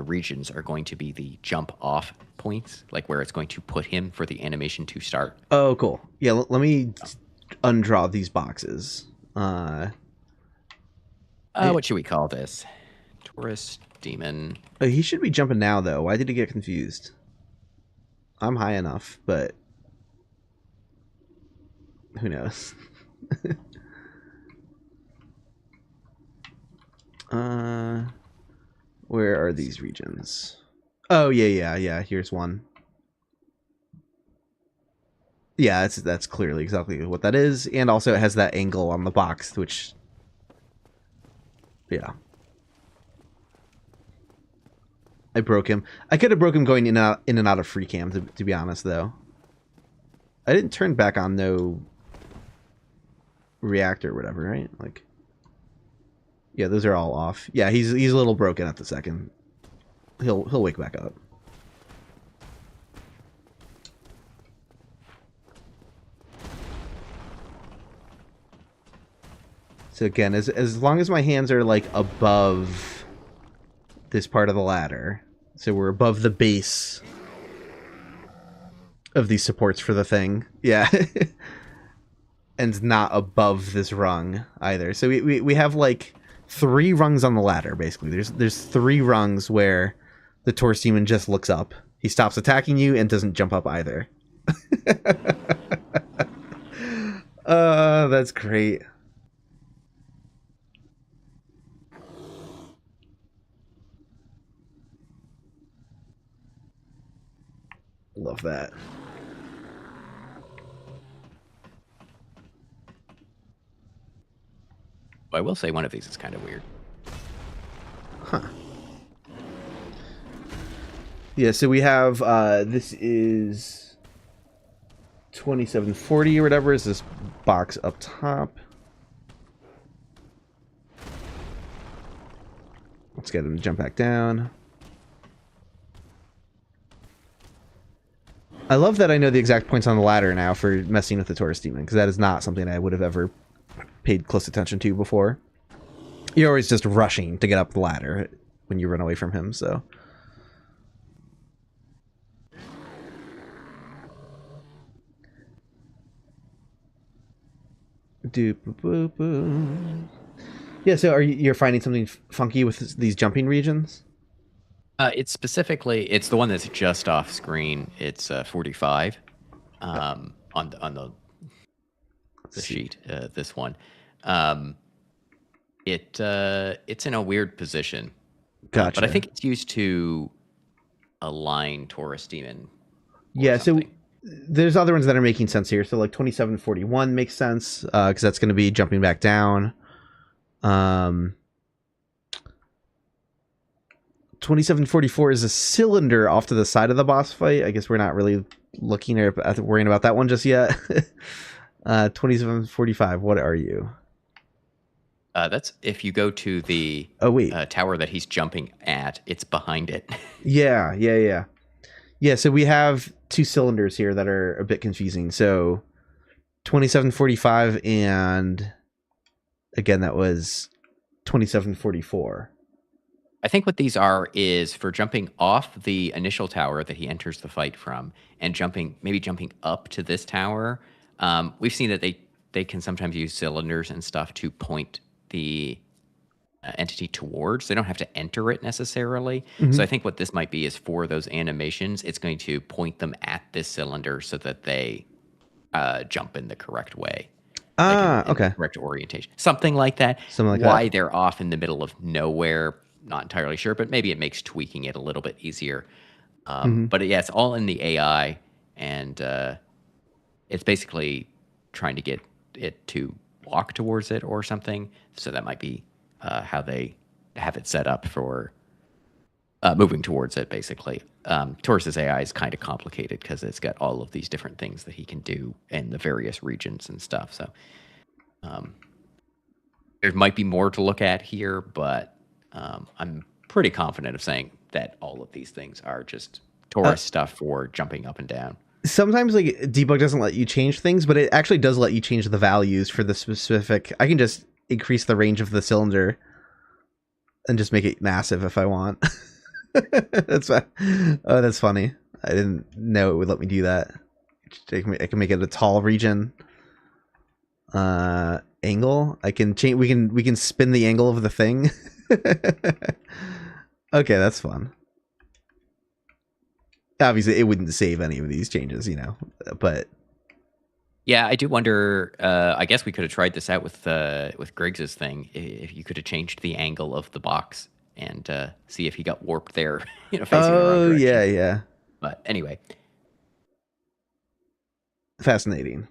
regions are going to be the jump off points, like where it's going to put him for the animation to start. Oh, cool. Yeah, let me undraw these boxes. What should we call this? Taurus demon. Oh, he should be jumping now, though. Why did he get confused? I'm high enough, but who knows? Where are these regions? Oh, yeah. Here's one. Yeah, that's clearly exactly what that is, and also it has that angle on the box, which, yeah. I broke him. I could have broke him going in and out of free cam, to be honest, though. I didn't turn back on no reactor or whatever, right? Like, yeah, those are all off. Yeah, he's a little broken at the second. He'll wake back up. So again, as long as my hands are like above this part of the ladder, so we're above the base of these supports for the thing, yeah, and not above this rung either. So we have like 3 rungs on the ladder basically. There's 3 rungs where the Taurus demon just looks up. He stops attacking you and doesn't jump up either. That's great. Love that. I will say one of these is kind of weird. Huh. Yeah, so we have, this is 2740 or whatever is this box up top. Let's get him to jump back down. I love that I know the exact points on the ladder now for messing with the Taurus demon, because that is not something I would have ever paid close attention to before. You're always just rushing to get up the ladder when you run away from him, so. Yeah, so you're finding something funky with these jumping regions? It's the one that's just off screen. It's 45 on the sheet. This one, it's in a weird position. Gotcha. But I think it's used to align Taurus demon. Yeah, something. So there's other ones that are making sense here. So like 2741 makes sense because that's going to be jumping back down. 2744 is a cylinder off to the side of the boss fight. I guess we're not really looking or worrying about that one just yet. 2745, what are you? That's if you go to the wait. Tower that he's jumping at, it's behind it. Yeah. Yeah, so we have 2 cylinders here that are a bit confusing. So 2745 and again that was 2744. I think what these are is for jumping off the initial tower that he enters the fight from and maybe jumping up to this tower. We've seen that they can sometimes use cylinders and stuff to point the entity towards. They don't have to enter it necessarily. So I think what this might be is for those animations, it's going to point them at this cylinder so that they jump in the correct way. In Okay. the correct orientation. Something like that. Why they're off in the middle of nowhere, not entirely sure, but maybe it makes tweaking it a little bit easier. But yeah, it's all in the AI, and it's basically trying to get it to walk towards it or something. So that might be how they have it set up for moving towards it, basically. Taurus's AI is kind of complicated because it's got all of these different things that he can do in the various regions and stuff. So there might be more to look at here, but I'm pretty confident of saying that all of these things are just Taurus stuff for jumping up and down. Sometimes like debug doesn't let you change things, but it actually does let you change the values for the specific. I can just increase the range of the cylinder and just make it massive if I want. That's funny. I didn't know it would let me do that. I can make it a tall region. Angle. I can change. We can spin the angle of the thing. Okay, that's fun. Obviously, it wouldn't save any of these changes, but yeah, I do wonder. I guess we could have tried this out with Griggs's thing. If you could have changed the angle of the box and see if he got warped there, facing the wrong direction. Yeah. But anyway, fascinating.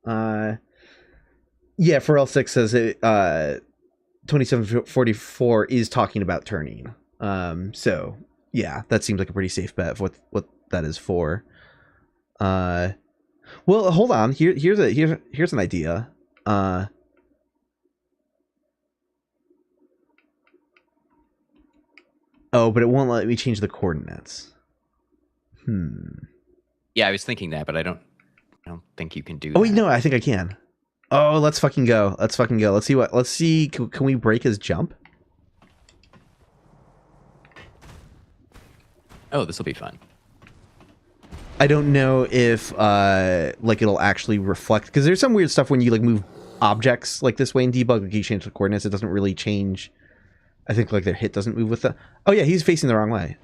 Yeah, for L6 says it. 2744 is talking about turning. So yeah, that seems like a pretty safe bet of what that is for. Well, hold on. Here's an idea. Oh, but it won't let me change the coordinates. Yeah, I was thinking that, but I don't think you can do Oh, that. wait, no, I think I can. Oh, let's fucking go. Let's see. Can we break his jump? Oh, this will be fun. I don't know if it'll actually reflect, because there's some weird stuff when you move objects like this way in debug. Like you change the coordinates, it doesn't really change. I think their hit doesn't move with the. Oh yeah, he's facing the wrong way.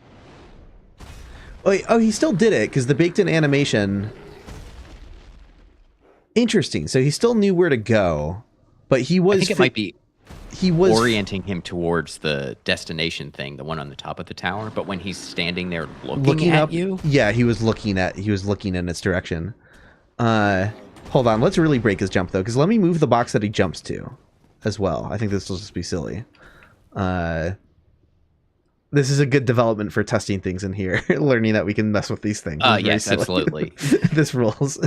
Oh, he still did it because the baked-in animation. Interesting. So he still knew where to go, but he was. I think it might be. He was orienting him towards the destination thing, the one on the top of the tower. But when he's standing there looking at you, yeah, he was looking in its direction. Hold on, let's really break his jump though, because let me move the box that he jumps to, as well. I think this will just be silly. This is a good development for testing things in here, learning that we can mess with these things. Yes, absolutely. This rules.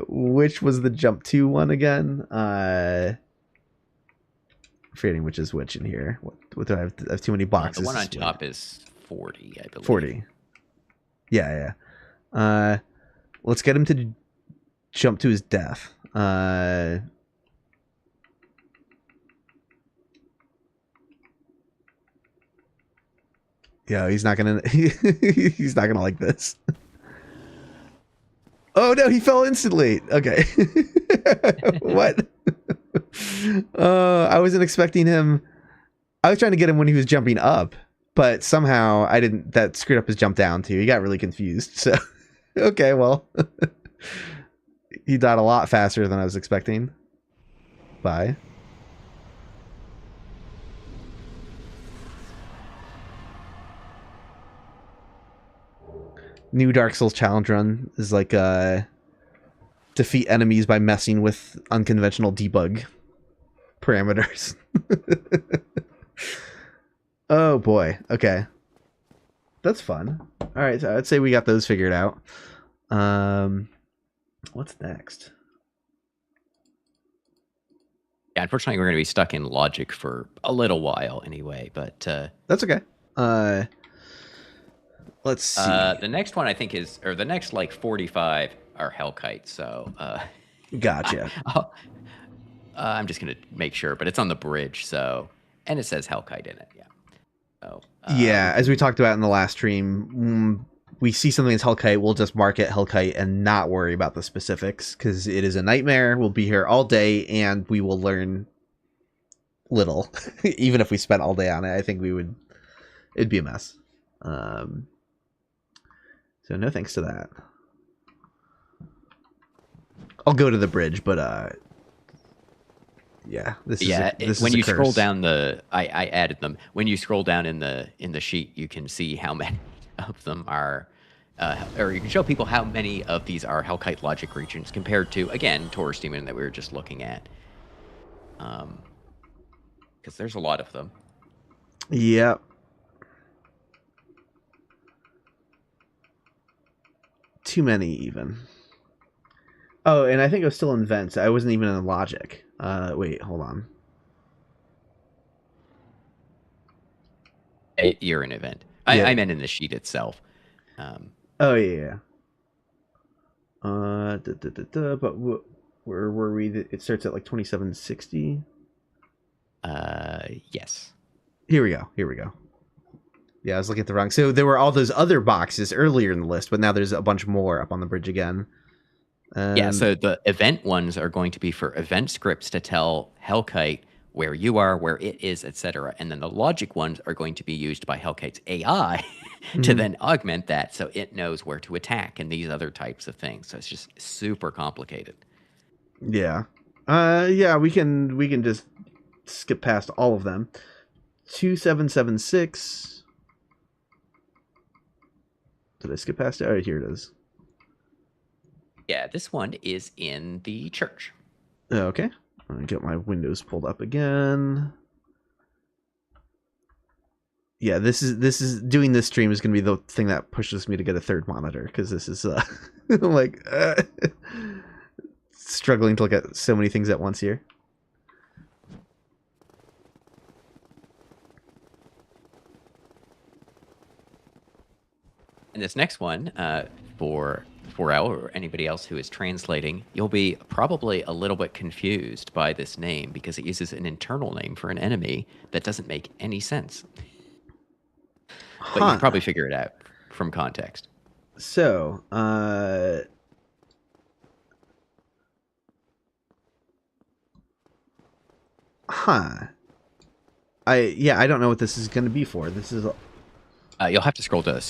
Which was the jump to one again? Forgetting which is which in here. What do I have? I have too many boxes. The one on top is 40, I believe. 40. Yeah. Let's get him to jump to his death. Yeah, he's not gonna. He's not gonna like this. Oh no, he fell instantly. Okay. What? I wasn't expecting him. I was trying to get him when he was jumping up, but somehow I didn't. That screwed up his jump down too. He got really confused. So, okay, well, he died a lot faster than I was expecting. Bye. New Dark Souls challenge run is defeat enemies by messing with unconventional debug parameters. Oh boy. Okay. That's fun. All right, so I'd say we got those figured out. What's next? Yeah, unfortunately, we're going to be stuck in logic for a little while anyway, but... That's okay. Let's see. The next one I think is, or the next like 45 are Hellkite. So Gotcha. I'm just gonna make sure, but it's on the bridge. So, and it says Hellkite in it. Yeah. So yeah, as we talked about in the last stream, we see something that's Hellkite, we'll just mark it Hellkite and not worry about the specifics because it is a nightmare. We'll be here all day and we will learn little. Even if we spent all day on it, I think it'd be a mess. So no thanks to that. I'll go to the bridge, but yeah, this is when you curse. scroll down I added them. When you scroll down in the sheet, you can see how many of them are, or you can show people how many of these are Hellkite logic regions compared to, again, Taurus demon that we were just looking at. Because there's a lot of them. Yep. Too many even. Oh, and I think I was still in vents. I wasn't even in logic. Wait, hold on. You're an event. Yeah. I meant in the sheet itself. Oh yeah. But where were we? It starts at like 2760. Yes. Here we go. Yeah, I was looking at the wrong. So there were all those other boxes earlier in the list, but now there's a bunch more up on the bridge again. Yeah, so the event ones are going to be for event scripts to tell Hellkite where you are, where it is, etc. And then the logic ones are going to be used by Hellkite's AI to then augment that so it knows where to attack and these other types of things. So it's just super complicated. Yeah. Yeah, we can just skip past all of them. 2776. Did I skip past it? All right, here it is. Yeah, this one is in the church. Okay. I'm going to get my windows pulled up again. Yeah, this is doing this stream is going to be the thing that pushes me to get a third monitor because this is like struggling to look at so many things at once here. And this next one, for Al or anybody else who is translating, you'll be probably a little bit confused by this name because it uses an internal name for an enemy that doesn't make any sense. But you can probably figure it out from context. So, I don't know what this is going to be for. This is. You'll have to scroll the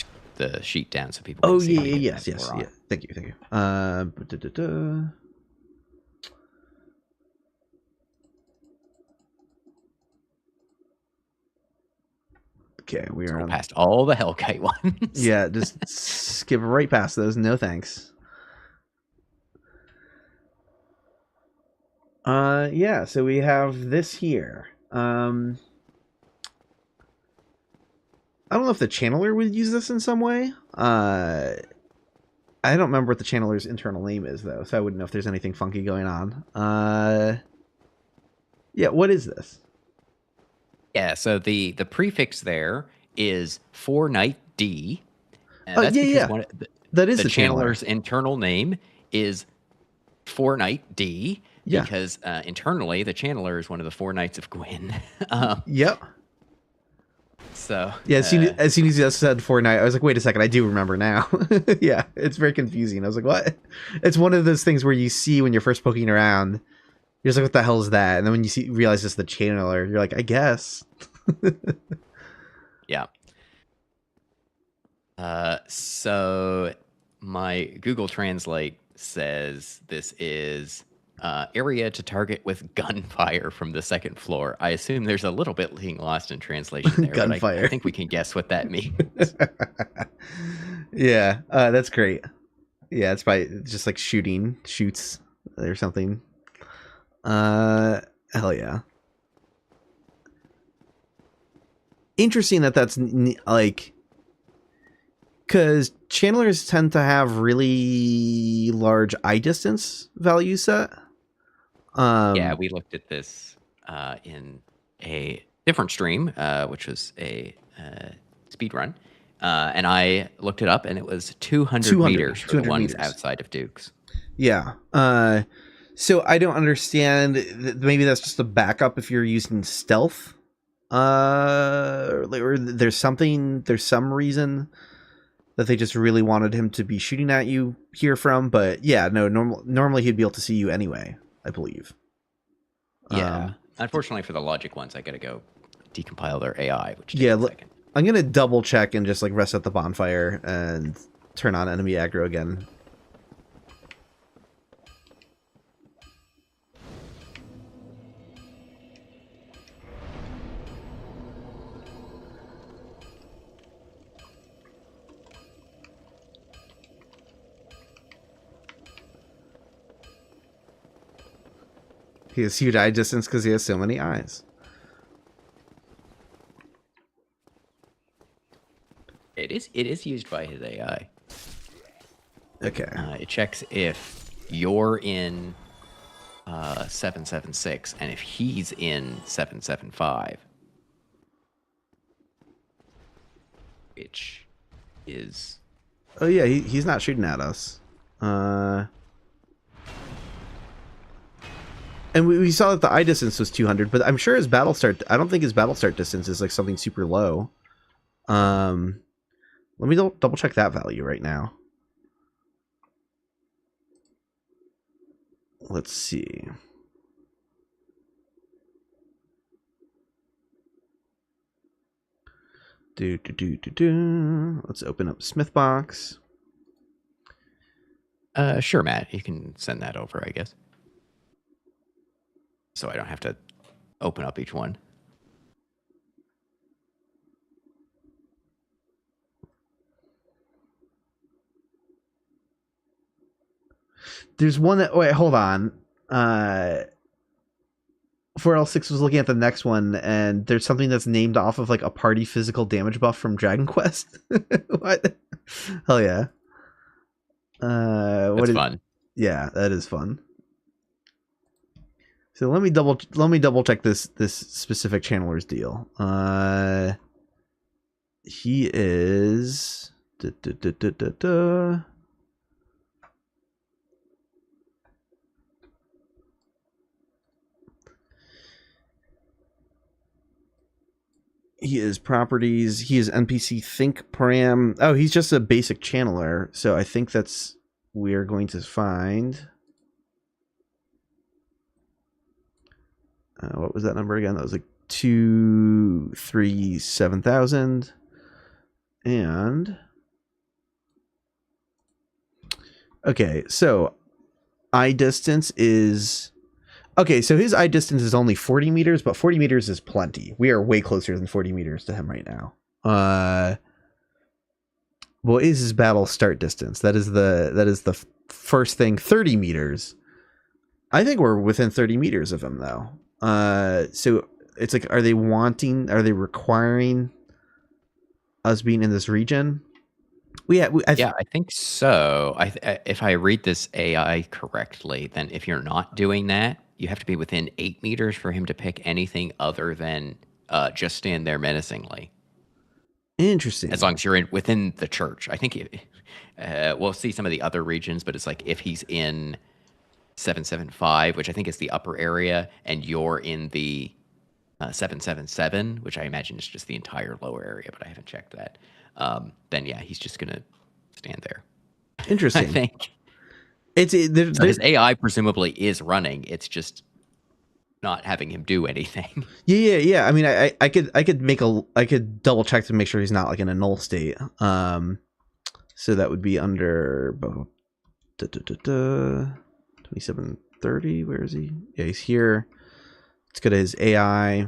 sheet down so people. Oh can see yes. Yeah. Thank you. Okay, we are past all the Hellkite ones. Yeah, just skip right past those. No thanks. Yeah, so we have this here. I don't know if the channeler would use this in some way. I don't remember what the channeler's internal name is though, so I wouldn't know if there's anything funky going on. Yeah, what is this? Yeah, so the prefix there is Fortnite D. That's because that is the channeler's internal name is Fortnite D. Yeah. Because internally, the channeler is one of the four knights of Gwyn. Yep. So yeah, as soon as you just said Fortnite, I was like, wait a second, I do remember now. Yeah, it's very confusing. I was like, what? It's one of those things where you see when you're first poking around, you're just like, what the hell is that? And then when you realize it's the channeler, you're like, I guess. Yeah. So my Google Translate says this is area to target with gunfire from the second floor. I assume there's a little bit being lost in translation there. Gunfire. But I think we can guess what that means. Yeah, that's great. Yeah, it's just like shoots or something. Hell yeah. Interesting that's like, because channelers tend to have really large eye distance value set. Yeah, we looked at this in a different stream, which was a speed run. And I looked it up, and it was 200 meters for the ones outside of Duke's. Yeah. So I don't understand. Maybe that's just a backup if you're using stealth. Or there's some reason that they just really wanted him to be shooting at you here from. But yeah, no, normally he'd be able to see you anyway, I believe. Yeah. Unfortunately for the logic ones, I got to go decompile their AI, which takes a second. I'm going to double check and just like reset the bonfire and turn on enemy aggro again. He has huge eye distance because he has so many eyes. It is used by his AI. Okay. It checks if you're in 776 and if he's in 775, which is. Oh yeah, he's not shooting at us. And we saw that the eye distance was 200, but I'm sure his battle start. I don't think his battle start distance is like something super low. Let me double check that value right now. Let's see. Let's open up Smith box. Sure, Matt. You can send that over, I guess. So I don't have to open up each one. There's one that... Wait, hold on. 4L6 was looking at the next one, and there's something that's named off of like a party physical damage buff from Dragon Quest. What? Hell yeah. That's fun. Yeah, that is fun. So let me double check this specific channeler's deal. He is he is properties. He is NPC think param. Oh, he's just a basic channeler. So I think that's we're going to find. What was that number again? That was like 237,000. And okay, so eye distance is okay. So his eye distance is only 40 meters, but 40 meters is plenty. We are way closer than 40 meters to him right now. What is his battle start distance? That is the first thing. 30 meters. I think we're within 30 meters of him though. So it's like, are they requiring us being in this region? I think so. If I read this AI correctly, then if you're not doing that, you have to be within 8 meters for him to pick anything other than just stand there menacingly. Interesting. As long as you're within the church. I think we'll see some of the other regions, but it's like if he's in 775, which I think is the upper area, and you're in the 777, which I imagine is just the entire lower area, but I haven't checked that. Then yeah, he's just gonna stand there. Interesting. I think so his AI presumably is running. It's just not having him do anything. Yeah. I mean, I could double check to make sure he's not like in a null state. So that would be under 2730. Where is he? Yeah, he's here. Let's go to his AI.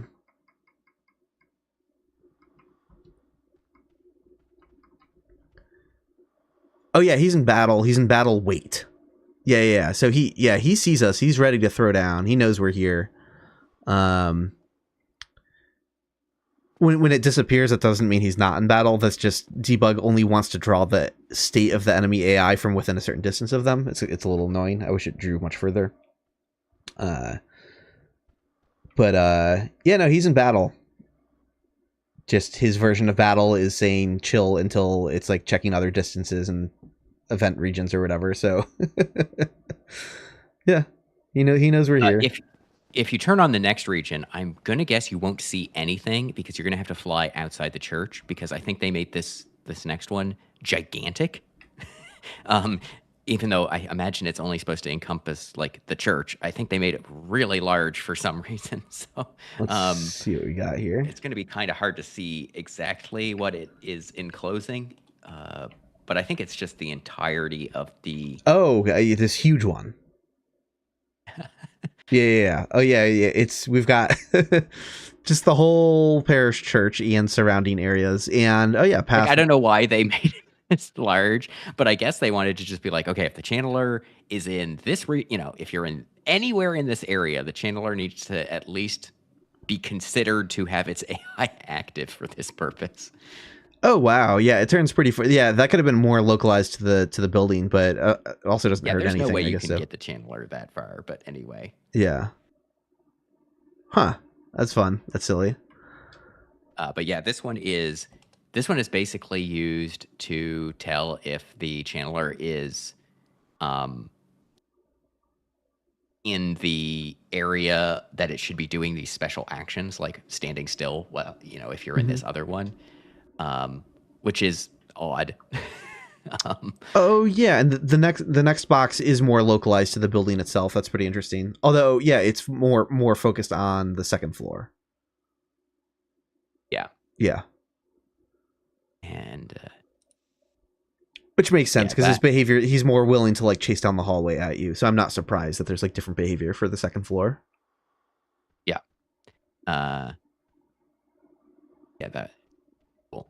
Oh yeah, he's in battle. He's in battle wait. Yeah. So he sees us. He's ready to throw down. He knows we're here. When it disappears, that doesn't mean he's not in battle. That's just debug only wants to draw the state of the enemy AI from within a certain distance of them. It's a little annoying. I wish it drew much further. But yeah, no, he's in battle. just his version of battle is saying chill until it's like checking other distances and event regions or whatever. So yeah, he knows we're here. If you turn on the next region, I'm gonna guess you won't see anything because you're gonna have to fly outside the church, because I think they made this next one gigantic. Even though I imagine it's only supposed to encompass like the church, I think they made it really large for some reason. So let's see what we got here. It's going to be kind of hard to see exactly what it is enclosing, but I think it's just the entirety of the. Oh, this huge one. Yeah. Oh yeah. We've got just the whole parish church and surrounding areas, and I don't know why they made it this large, but I guess they wanted to just be like, okay, if the channeler is in this, if you're in anywhere in this area, the channeler needs to at least be considered to have its AI active for this purpose. Oh wow, yeah, it turns pretty. Yeah, that could have been more localized to the building, but it also doesn't hurt anything. There's no way you can get the channeler that far, but anyway. Yeah. Huh. That's fun. That's silly. But yeah, this one is basically used to tell if the channeler is in the area that it should be doing these special actions, like standing still. Well, if you're in this other one, which is odd. Oh yeah, and the next box is more localized to the building itself. That's pretty interesting. Although, yeah, it's more focused on the second floor. Yeah. And which makes sense because his behavior, he's more willing to like chase down the hallway at you. So I'm not surprised that there's like different behavior for the second floor. Yeah. That cool.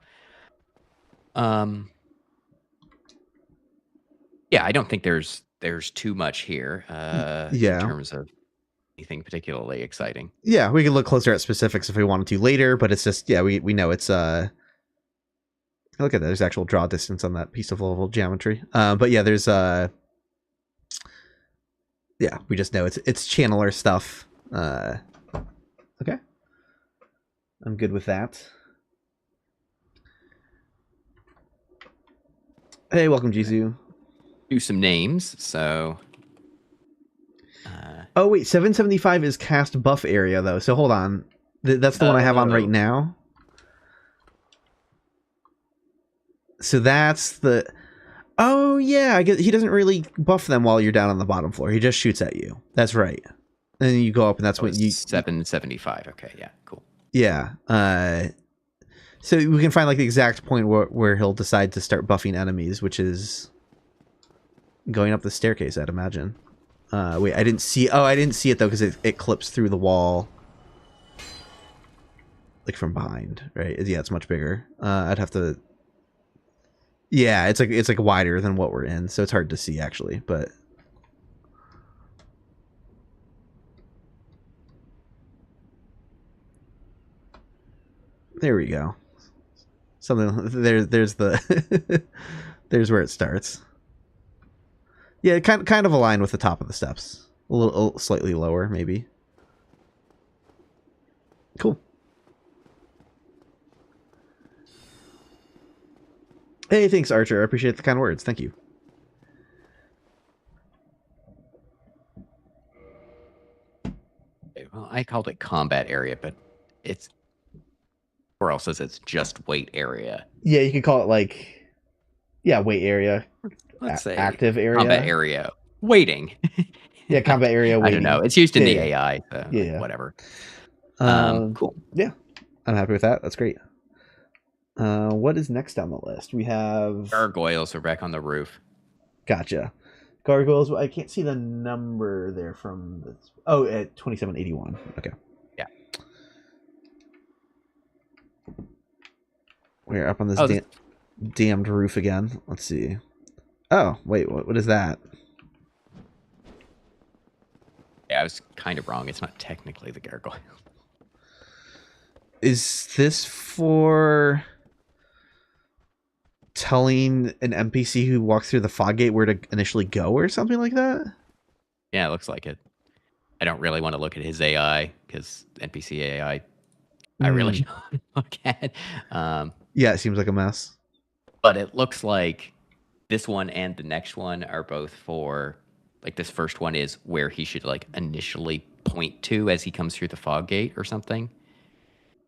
Yeah, I don't think there's too much here in terms of anything particularly exciting. Yeah, we can look closer at specifics if we wanted to later, but it's just we know it's look at that, there's actual draw distance on that piece of level geometry. But yeah, there's we just know it's channeler stuff. Okay. I'm good with that. Hey, welcome, Jisoo. Do some names, so oh wait, 775 is cast buff area though, so hold on. That's the one I have on right now. So that's the... Oh yeah, I guess he doesn't really buff them while you're down on the bottom floor. He just shoots at you. That's right. And then you go up and that's when you... 775, okay, yeah, cool. Yeah. So we can find like the exact point where he'll decide to start buffing enemies, which is going up the staircase, I'd imagine. Wait, I didn't see... Oh, I didn't see it though because it clips through the wall. Like from behind, right? Yeah, it's much bigger. I'd have to... Yeah, it's like wider than what we're in, so it's hard to see actually, but there we go. Something there's the there's where it starts. Yeah, kind of aligned with the top of the steps. A little slightly lower maybe. Cool. Hey, thanks, Archer. I appreciate the kind words. Thank you. Well, I called it combat area, but it's... Or else says it's just wait area. Yeah, you could call it like... Yeah, wait area. Let's say active area. Combat area. Waiting. Yeah, combat area waiting. I don't know. It's used in the AI, so whatever. Cool. Yeah, I'm happy with that. That's great. What is next on the list? We have gargoyles are back on the roof. Gotcha. Gargoyles. I can't see the number there from this. Oh, at 2781. Okay. Yeah. We're up on this damned roof again. Let's see. Oh, wait. What is that? Yeah, I was kind of wrong. It's not technically the gargoyle. Is this for telling an NPC who walks through the fog gate where to initially go or something like that? Yeah, it looks like it. I don't really want to look at his AI because NPC AI I really don't look at. Yeah, it seems like a mess. But it looks like this one and the next one are both for, like, this first one is where he should, like, initially point to as he comes through the fog gate or something.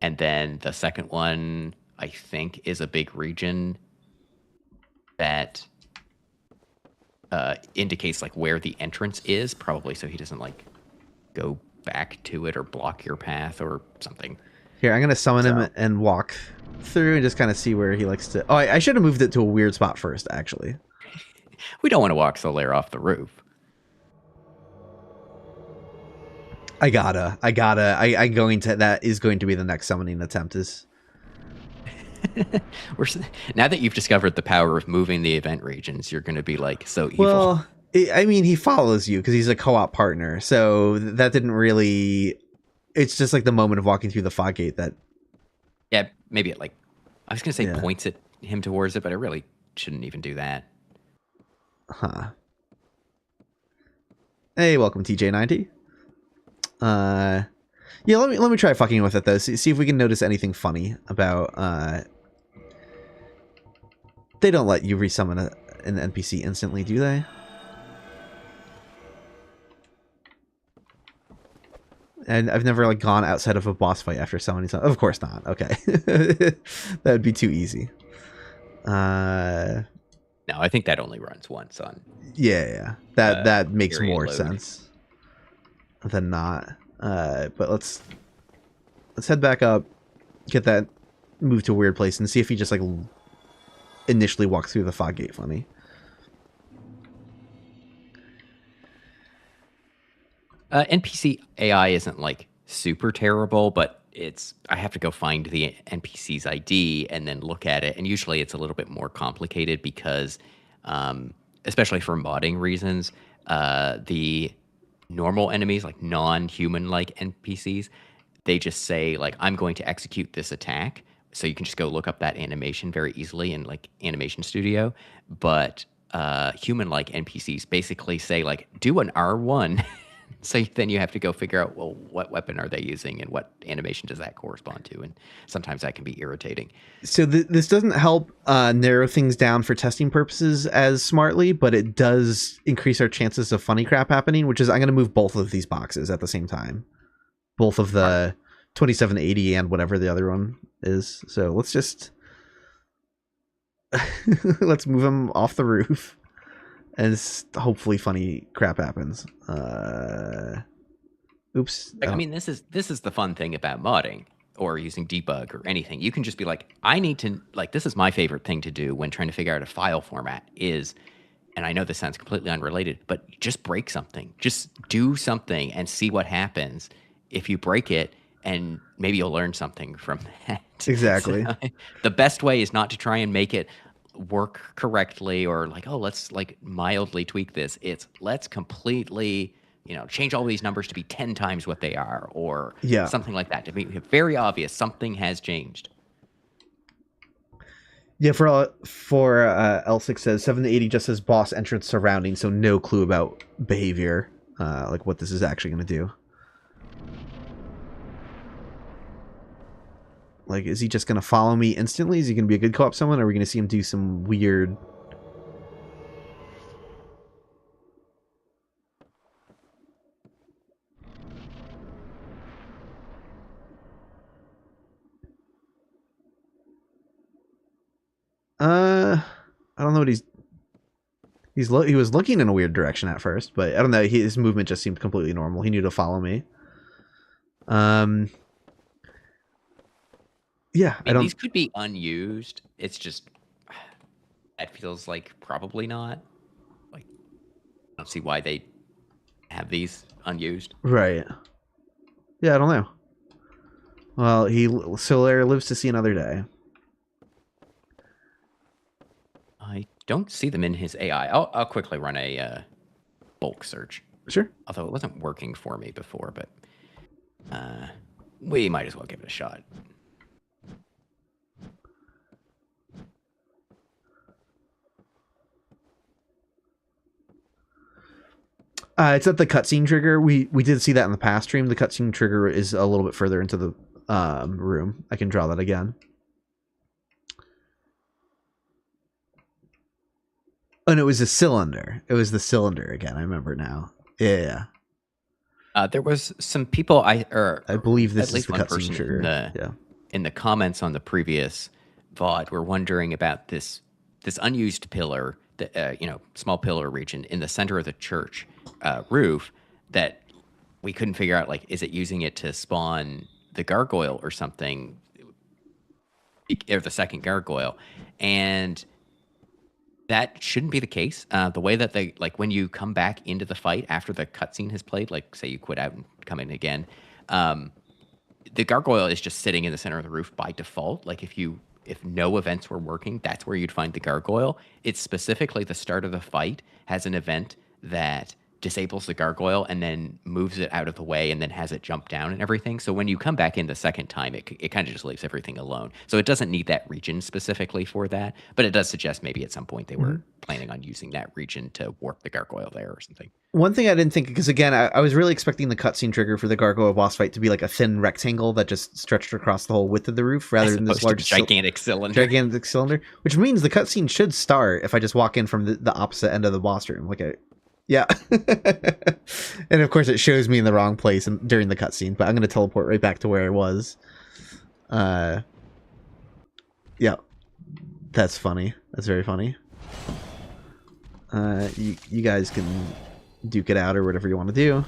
And then the second one, I think, is a big region that indicates, like, where the entrance is, probably so he doesn't, like, go back to it or block your path or something. Here, I'm going to summon him and walk through and just kind of see where he likes to... Oh, I should have moved it to a weird spot first, actually. We don't want to walk Solaire off the roof. I'm going to... That is going to be the next summoning attempt is... Now that you've discovered the power of moving the event regions, you're going to be, like, so evil. Well, I mean, he follows you because he's a co-op partner. So that didn't really... It's just like the moment of walking through the fog gate that... Yeah, maybe it, like... I was going to say points at him towards it, but I really shouldn't even do that. Huh. Hey, welcome TJ90. Yeah, let me try fucking with it though. See if we can notice anything funny about they don't let you resummon an NPC instantly, do they? And I've never like gone outside of a boss fight after summoning something. Of course not. Okay. That would be too easy. No, I think that only runs once on. Yeah. That makes more sense than not. But let's head back up, get that moved to a weird place, and see if he just like initially walks through the fog gate funny. NPC AI isn't like super terrible, but I have to go find the NPC's ID and then look at it. And usually it's a little bit more complicated because, especially for modding reasons, the normal enemies, like non-human like NPCs, they just say like, I'm going to execute this attack. So you can just go look up that animation very easily in like Animation Studio. But human like NPCs basically say like, do an R1. So then you have to go figure out, well, what weapon are they using and what animation does that correspond to? And sometimes that can be irritating. So this doesn't help narrow things down for testing purposes as smartly, but it does increase our chances of funny crap happening, which is I'm going to move both of these boxes at the same time. Both of the 2780 and whatever the other one is. So let's just... let's move them off the roof. And hopefully funny crap happens. Oops. Like, I mean, this is the fun thing about modding or using debug or anything. You can just be like, I need to, like, this is my favorite thing to do when trying to figure out a file format is, and I know this sounds completely unrelated, but just break something. Just do something and see what happens if you break it, and maybe you'll learn something from that. Exactly. So, the best way is not to try and make it work correctly or like, oh, let's like mildly tweak this. It's let's completely, change all these numbers to be 10 times what they are, or something like that. To be very obvious, something has changed. Yeah, for L6 says 780 just says boss entrance surrounding, so no clue about behavior, like what this is actually going to do. Like, is he just going to follow me instantly? Is he going to be a good co-op someone? Or are we going to see him do some weird... I don't know what he was looking in a weird direction at first, but I don't know. His movement just seemed completely normal. He knew to follow me. Yeah, I don't... These could be unused. It's just, that feels like probably not. Like, I don't see why they have these unused. Right. Yeah, I don't know. Well, Solaire lives to see another day. I don't see them in his AI. I'll quickly run a bulk search. Sure. Although it wasn't working for me before, but we might as well give it a shot. It's at the cutscene trigger. We did see that in the past stream. The cutscene trigger is a little bit further into the room. I can draw that again. Oh, and it was a cylinder. It was the cylinder again. I remember now. Yeah. There was some people I believe this is the one cutscene person trigger. In the comments on the previous VOD were wondering about this unused pillar, small pillar region in the center of the church roof that we couldn't figure out, like, is it using it to spawn the gargoyle or something, or the second gargoyle? And that shouldn't be the case. The way that they, like, when you come back into the fight after the cutscene has played, like, say you quit out and come in again, the gargoyle is just sitting in the center of the roof by default. Like, if no events were working, that's where you'd find the gargoyle. It's specifically the start of the fight has an event that disables the gargoyle and then moves it out of the way and then has it jump down and everything. So when you come back in the second time, it kind of just leaves everything alone. So it doesn't need that region specifically for that, but it does suggest maybe at some point they were planning on using that region to warp the gargoyle there or something. One thing I didn't think, because again, I was really expecting the cutscene trigger for the gargoyle boss fight to be like a thin rectangle that just stretched across the whole width of the roof rather than this large gigantic cylinder, which means the cutscene should start if I just walk in from the opposite end of the boss room. Yeah. And of course it shows me in the wrong place during the cutscene, but I'm going to teleport right back to where I was. Yeah. That's funny. That's very funny. You guys can duke it out or whatever you want to do.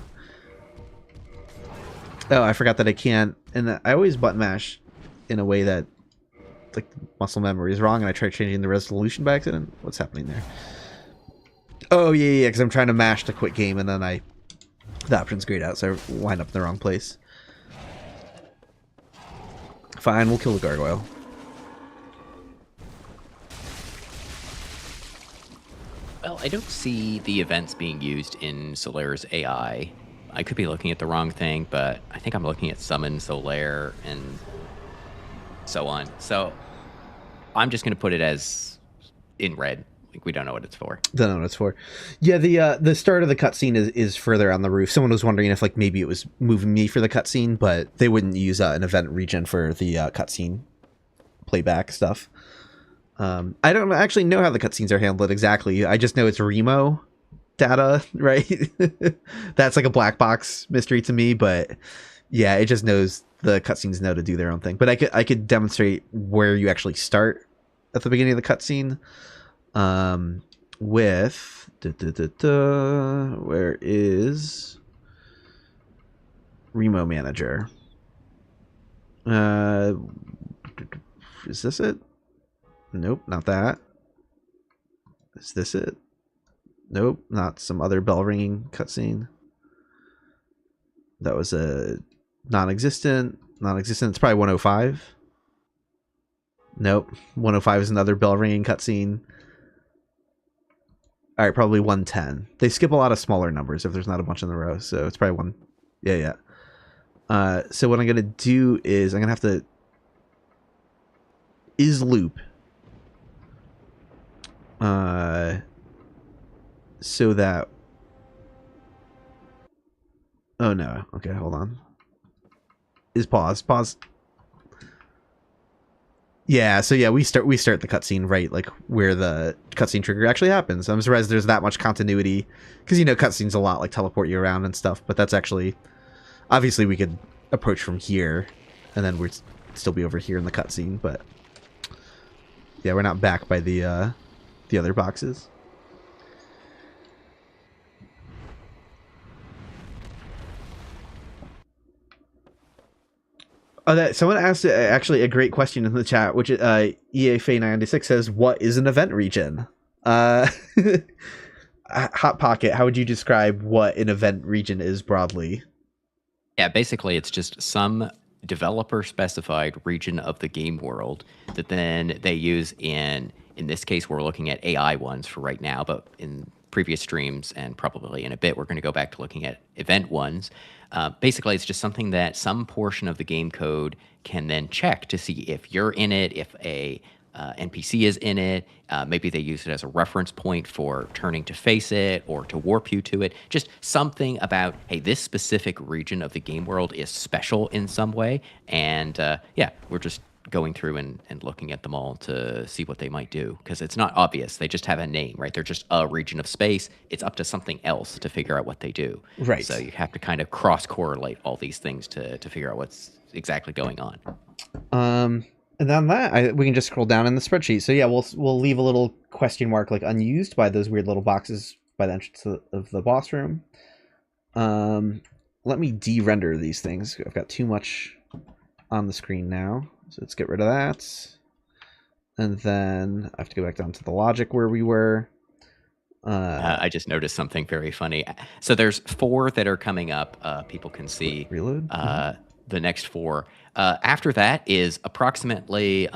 Oh, I forgot that I can't, and I always button mash in a way that, like, muscle memory is wrong, and I try changing the resolution by accident. What's happening there? Oh, yeah, because I'm trying to mash to quit game, and then the option's grayed out, so I wind up in the wrong place. Fine, we'll kill the gargoyle. Well, I don't see the events being used in Solaire's AI. I could be looking at the wrong thing, but I think I'm looking at Summon, Solaire, and so on. So I'm just going to put it as in red. Like, we don't know what it's for. Don't know what it's for. Yeah, the start of the cutscene is further on the roof. Someone was wondering if, like, maybe it was moving me for the cutscene, but they wouldn't use an event region for the cutscene playback stuff. I don't actually know how the cutscenes are handled exactly. I just know it's Remo data, right? That's like a black box mystery to me, but yeah, it just knows the cutscenes know to do their own thing. But I could demonstrate where you actually start at the beginning of the cutscene. With where is Remo Manager? Is this it? Nope, not that. Is this it? Nope, not some other bell ringing cutscene. That was a non-existent. It's probably 105. Nope, 105 is another bell ringing cutscene. All right, probably 110. They skip a lot of smaller numbers if there's not a bunch in a row, so it's probably one. Yeah. So what I'm gonna do is I'm gonna have to loop. So that. Oh no. Okay, hold on. Pause. Yeah, so yeah, we start the cutscene right, like, where the cutscene trigger actually happens. I'm surprised there's that much continuity, because, you know, cutscenes a lot like teleport you around and stuff, but that's actually, obviously we could approach from here, and then we'd still be over here in the cutscene, but yeah, we're not back by the other boxes. Oh, someone asked actually a great question in the chat, which EAFay96 says, "What is an event region?" Hot Pocket, how would you describe what an event region is broadly? Yeah, basically it's just some developer specified region of the game world that then they use in this case we're looking at AI ones for right now, but in previous streams and probably in a bit we're going to go back to looking at event ones. Basically it's just something that some portion of the game code can then check to see if you're in it, if a NPC is in it. Maybe they use it as a reference point for turning to face it or to warp you to it. Just something about, hey, this specific region of the game world is special in some way. And yeah, we're just going through and looking at them all to see what they might do, because it's not obvious. They just have a name, right? They're just a region of space. It's up to something else to figure out what they do. Right. So you have to kind of cross-correlate all these things to figure out what's exactly going on. And on that, we can just scroll down in the spreadsheet. So yeah, we'll leave a little question mark like unused by those weird little boxes by the entrance of the boss room. Let me de-render these things. I've got too much on the screen now. So let's get rid of that. And then I have to go back down to the logic where we were. I just noticed something very funny. So there's 4 that are coming up. People can see reload. The next 4. After that is approximately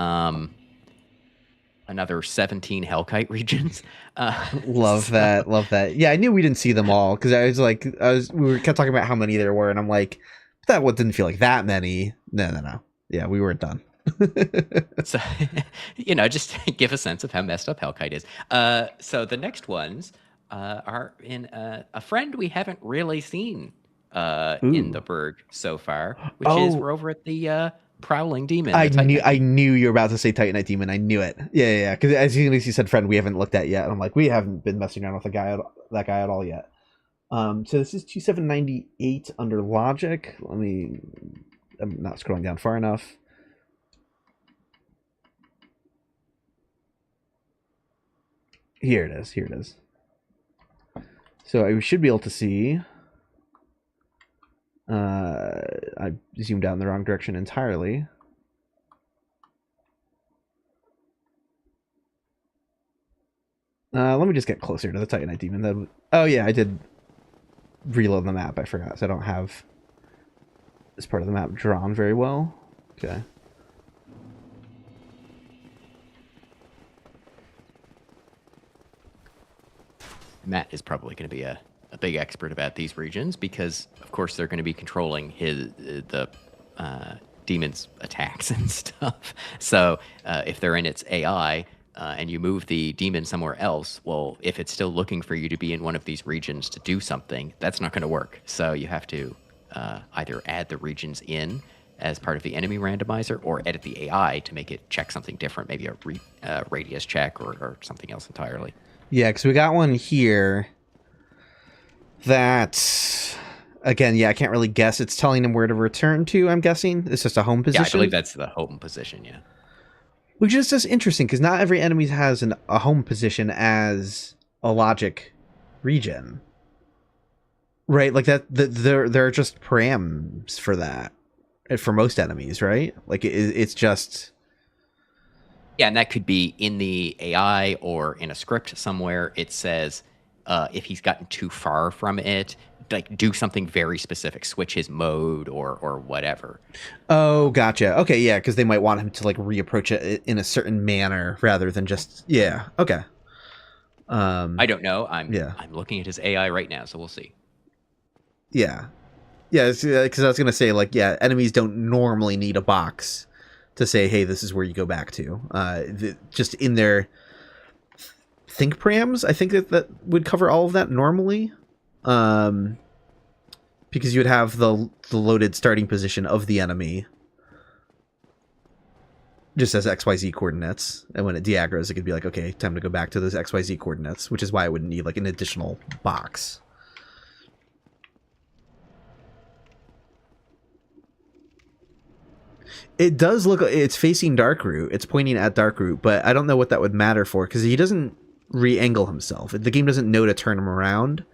another 17 Hellkite regions. Love that. Yeah, I knew we didn't see them all because I was like, we kept talking about how many there were, and I'm like, that one didn't feel like that many. No. Yeah, we weren't done. So, just give a sense of how messed up Hellkite is. So the next ones are in a friend we haven't really seen in the Burg so far, which is we're over at the Prowling Demon. I knew you were about to say Titanite Demon. I knew it. Yeah. Because as soon as you said friend, we haven't looked at yet. And I'm like, we haven't been messing around with that guy at all yet. So this is 2798 under logic. I'm not scrolling down far enough. Here it is. So I should be able to see. I zoomed out in the wrong direction entirely. Let me just get closer to the Titanite Demon. Oh yeah, I did reload the map. I forgot, so I don't have this part of the map drawn very well. Okay. Matt is probably going to be a big expert about these regions because, of course, they're going to be controlling the demon's attacks and stuff. So if they're in its AI and you move the demon somewhere else, well, if it's still looking for you to be in one of these regions to do something, that's not going to work. So you have to either add the regions in as part of the enemy randomizer or edit the AI to make it check something different, maybe a radius check or something else entirely. Yeah, because we got one here that, again, I can't really guess. It's telling him where to return to, I'm guessing. It's just a home position. Yeah, I believe that's the home position, yeah. Which is just interesting, because not every enemy has a home position as a logic region. Right? Like, there are just params for that. For most enemies, right? Like, it's just... Yeah, and that could be in the AI or in a script somewhere. It says if he's gotten too far from it, like do something very specific, switch his mode or whatever. Oh, gotcha. Okay, yeah, because they might want him to like reapproach it in a certain manner rather than just okay. I don't know. I'm looking at his AI right now, so we'll see. Yeah, because I was gonna say enemies don't normally need a box to say, hey, this is where you go back to. Just in their think params, I think that would cover all of that normally. Because you would have the loaded starting position of the enemy just as XYZ coordinates. And when it de-aggroes, it could be like, okay, time to go back to those XYZ coordinates, which is why I wouldn't need like an additional box. It does look, it's facing Darkroot. It's pointing at Darkroot, but I don't know what that would matter for, because he doesn't re-angle himself. The game doesn't know to turn him around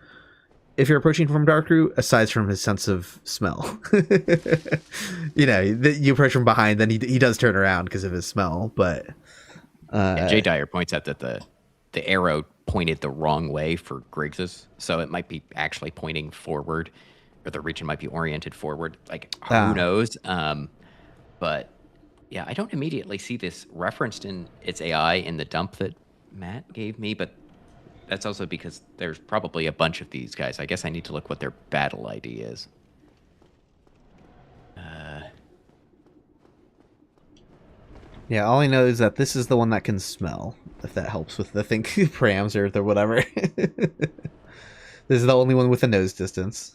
if you're approaching from Darkroot, aside from his sense of smell. You approach from behind, then he does turn around because of his smell, but... Jay Dyer points out that the arrow pointed the wrong way for Griggs's, so it might be actually pointing forward, or the region might be oriented forward. Like, who knows? But yeah, I don't immediately see this referenced in its AI in the dump that Matt gave me, but that's also because there's probably a bunch of these guys. I guess I need to look what their battle ID is. Yeah, all I know is that this is the one that can smell, if that helps with the think params or the whatever. This is the only one with a nose distance.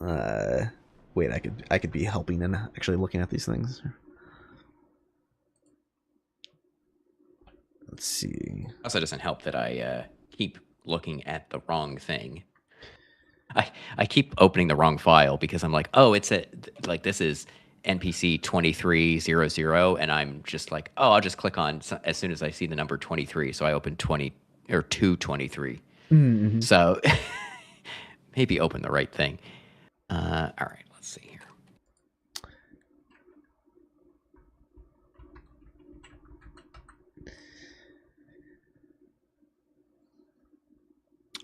Wait, I could be helping and actually looking at these things. Let's see. Also, doesn't help that I keep looking at the wrong thing. I keep opening the wrong file because I'm like, oh, it's like this is NPC 2300, and I'm just like, oh, I'll just click on as soon as I see the number 23. So I open 20 or 223. Mm-hmm. So maybe open the right thing. All right, let's see here.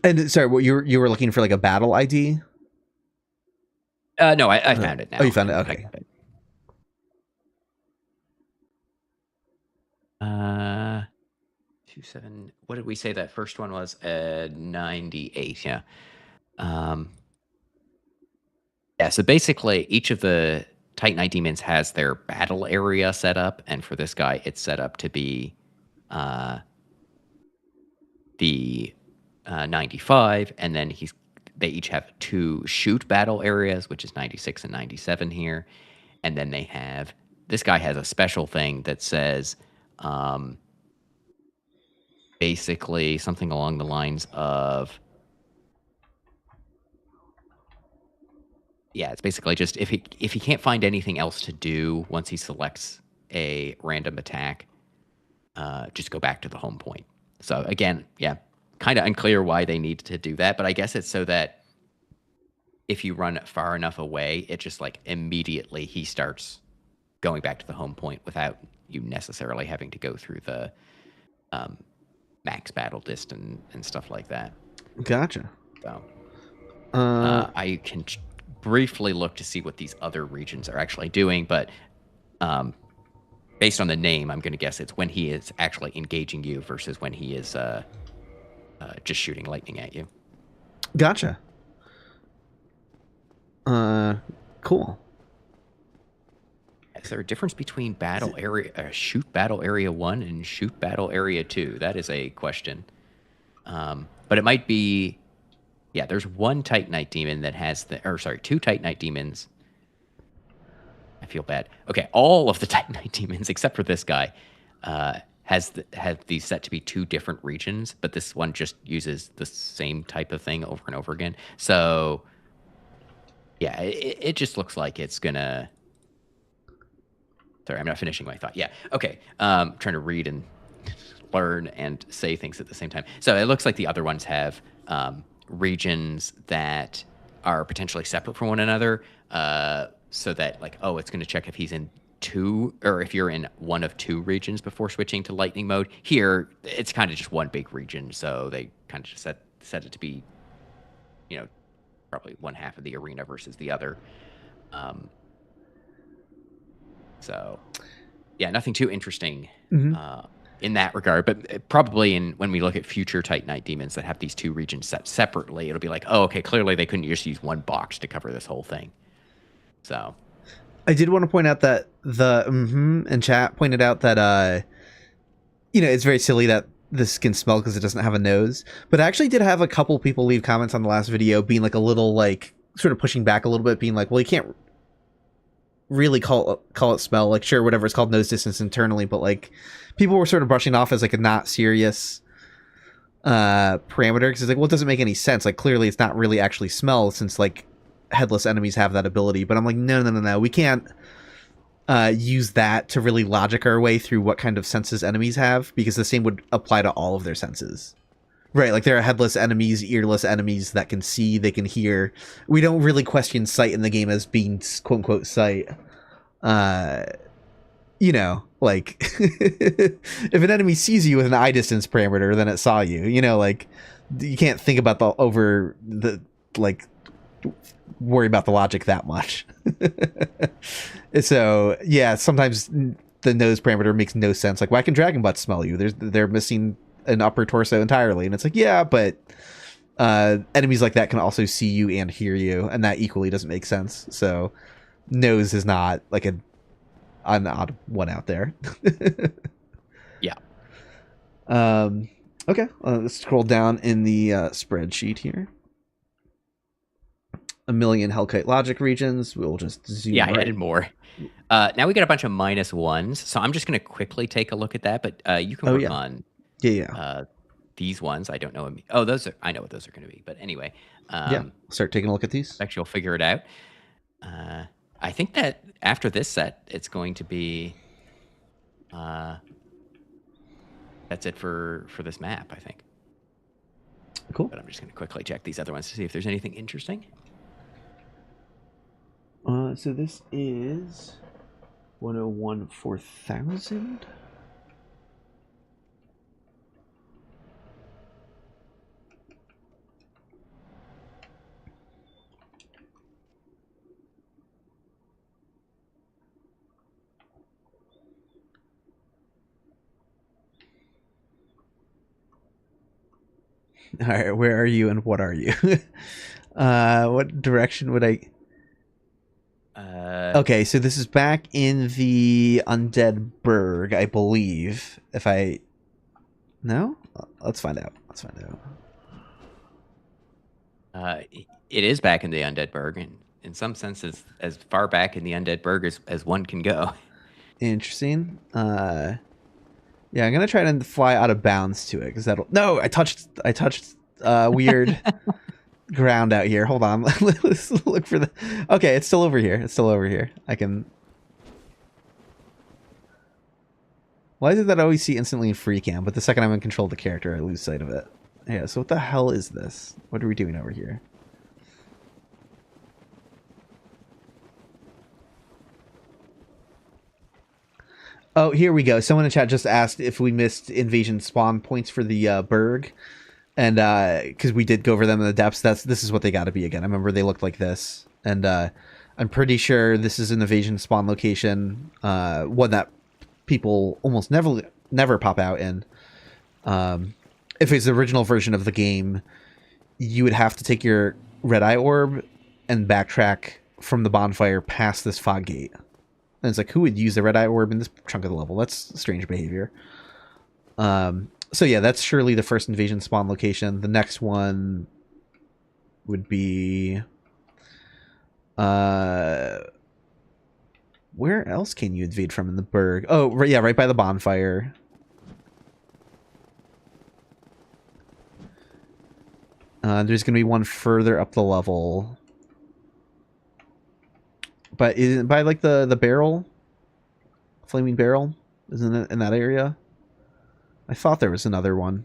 And sorry, what you were looking for, like a battle ID? No, I found it now. Oh, you found it. Okay. 27. What did we say that first one was? 98. Yeah. Yeah. So basically, each of the Titanite demons has their battle area set up, and for this guy, it's set up to be the 95, and then they each have 2 shoot battle areas, which is 96 and 97 here, and then this guy has a special thing that says basically something along the lines of, yeah, it's basically just if he can't find anything else to do once he selects a random attack, just go back to the home point. So again, yeah, kind of unclear why they need to do that, but I guess it's so that if you run far enough away, it just like immediately he starts going back to the home point without you necessarily having to go through the max battle distance and stuff like that. Gotcha. So I can briefly look to see what these other regions are actually doing, but based on the name, I'm going to guess it's when he is actually engaging you versus when he is just shooting lightning at you. Gotcha. Cool. Is there a difference between battle area, shoot battle area 1 and shoot battle area 2? That is a question. But it might be, yeah, there's one Titanite demon that has two Titanite demons. I feel bad. Okay, all of the Titanite demons, except for this guy, have these set to be 2 different regions, but this one just uses the same type of thing over and over again. So, yeah, it just looks like it's gonna... Sorry, I'm not finishing my thought. Yeah, okay. Trying to read and learn and say things at the same time. So it looks like the other ones have regions that are potentially separate from one another, so that, like, oh, it's going to check if he's in 2, or if you're in one of 2 regions before switching to lightning mode. Here, it's kind of just one big region, so they kind of just set it to be, probably one half of the arena versus the other. So, yeah, nothing too interesting in that regard. But probably when we look at future Titanite demons that have these 2 regions set separately, it'll be like, oh, okay, clearly they couldn't just use one box to cover this whole thing. So, I did want to point out that the in chat pointed out that it's very silly that this can smell because it doesn't have a nose. But I actually did have a couple people leave comments on the last video being like a little like sort of pushing back a little bit, being like, well, you can't really call it smell. Like, sure, whatever, it's called nose distance internally, but like people were sort of brushing off as like a not serious parameter, because it's like, well, it doesn't make any sense. Like, clearly it's not really actually smell, since like headless enemies have that ability. But I'm like, no, we can't use that to really logic our way through what kind of senses enemies have, because the same would apply to all of their senses. Right, like there are headless enemies, earless enemies that can see, they can hear. We don't really question sight in the game as being quote-unquote sight. Like, if an enemy sees you with an eye distance parameter, then it saw you. Like, you can't think about worry about the logic that much. So, yeah, sometimes the nose parameter makes no sense. Like, why can dragon butts smell you? They're missing an upper torso entirely, and it's like, yeah, but enemies like that can also see you and hear you, and that equally doesn't make sense. So nose is not like an odd one out there. Yeah. Okay, let's scroll down in the spreadsheet here. 1 million Hellkite logic regions. We'll just zoom. Yeah, I added more. Now we got a bunch of -1s, so I'm just going to quickly take a look at that. But you can work on these ones. I don't know. Oh, those are. I know what those are going to be. But anyway, start taking a look at these. Actually, you'll figure it out. I think that after this set, it's going to be. That's it for this map, I think. Cool. But I'm just going to quickly check these other ones to see if there's anything interesting. So this is 101 4000. All right, where are you and what are you? What direction would I... Okay, so this is back in the Undead Burg, I believe. If I... No? Let's find out. Let's find out. It is back in the Undead Burg, and in some senses, as far back in the Undead Burg as one can go. Interesting. Yeah, I'm gonna try to fly out of bounds to it because that'll. No, I touched weird ground out here. Hold on, let's look for the. Okay, it's still over here. It's still over here. I can. Why is it that I always see instantly in free cam, but the second I'm in control of the character, I lose sight of it? Yeah. So what the hell is this? What are we doing over here? Oh, here we go. Someone in chat just asked if we missed invasion spawn points for the Burg, and because we did go over them in the depths. This is what they got to be again. I remember they looked like this, and I'm pretty sure this is an invasion spawn location, one that people almost never pop out in. If it's the original version of the game, you would have to take your red eye orb and backtrack from the bonfire past this fog gate. And it's like, who would use the red eye orb in this chunk of the level? That's strange behavior. So yeah, that's surely the first invasion spawn location. The next one would be... where else can you invade from in the Burg? Oh, right, yeah, right by the bonfire. There's going to be one further up the level. But is it by like the barrel? Flaming barrel? Isn't it in that area? I thought there was another one.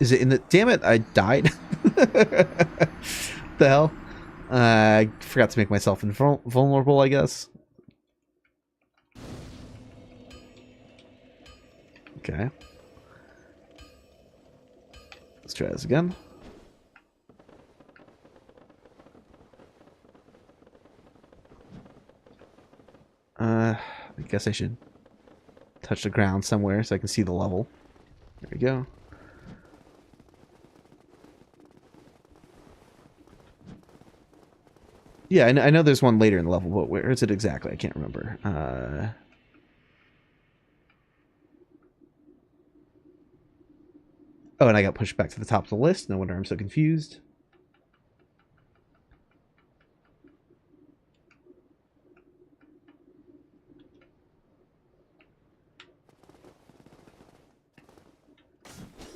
Is it in the... Damn it, I died. The hell? I forgot to make myself invulnerable, I guess. Okay. Let's try this again. I guess I should touch the ground somewhere so I can see the level. There we go. Yeah, I know there's one later in the level, but where is it exactly? I can't remember. Oh, and I got pushed back to the top of the list. No wonder I'm so confused.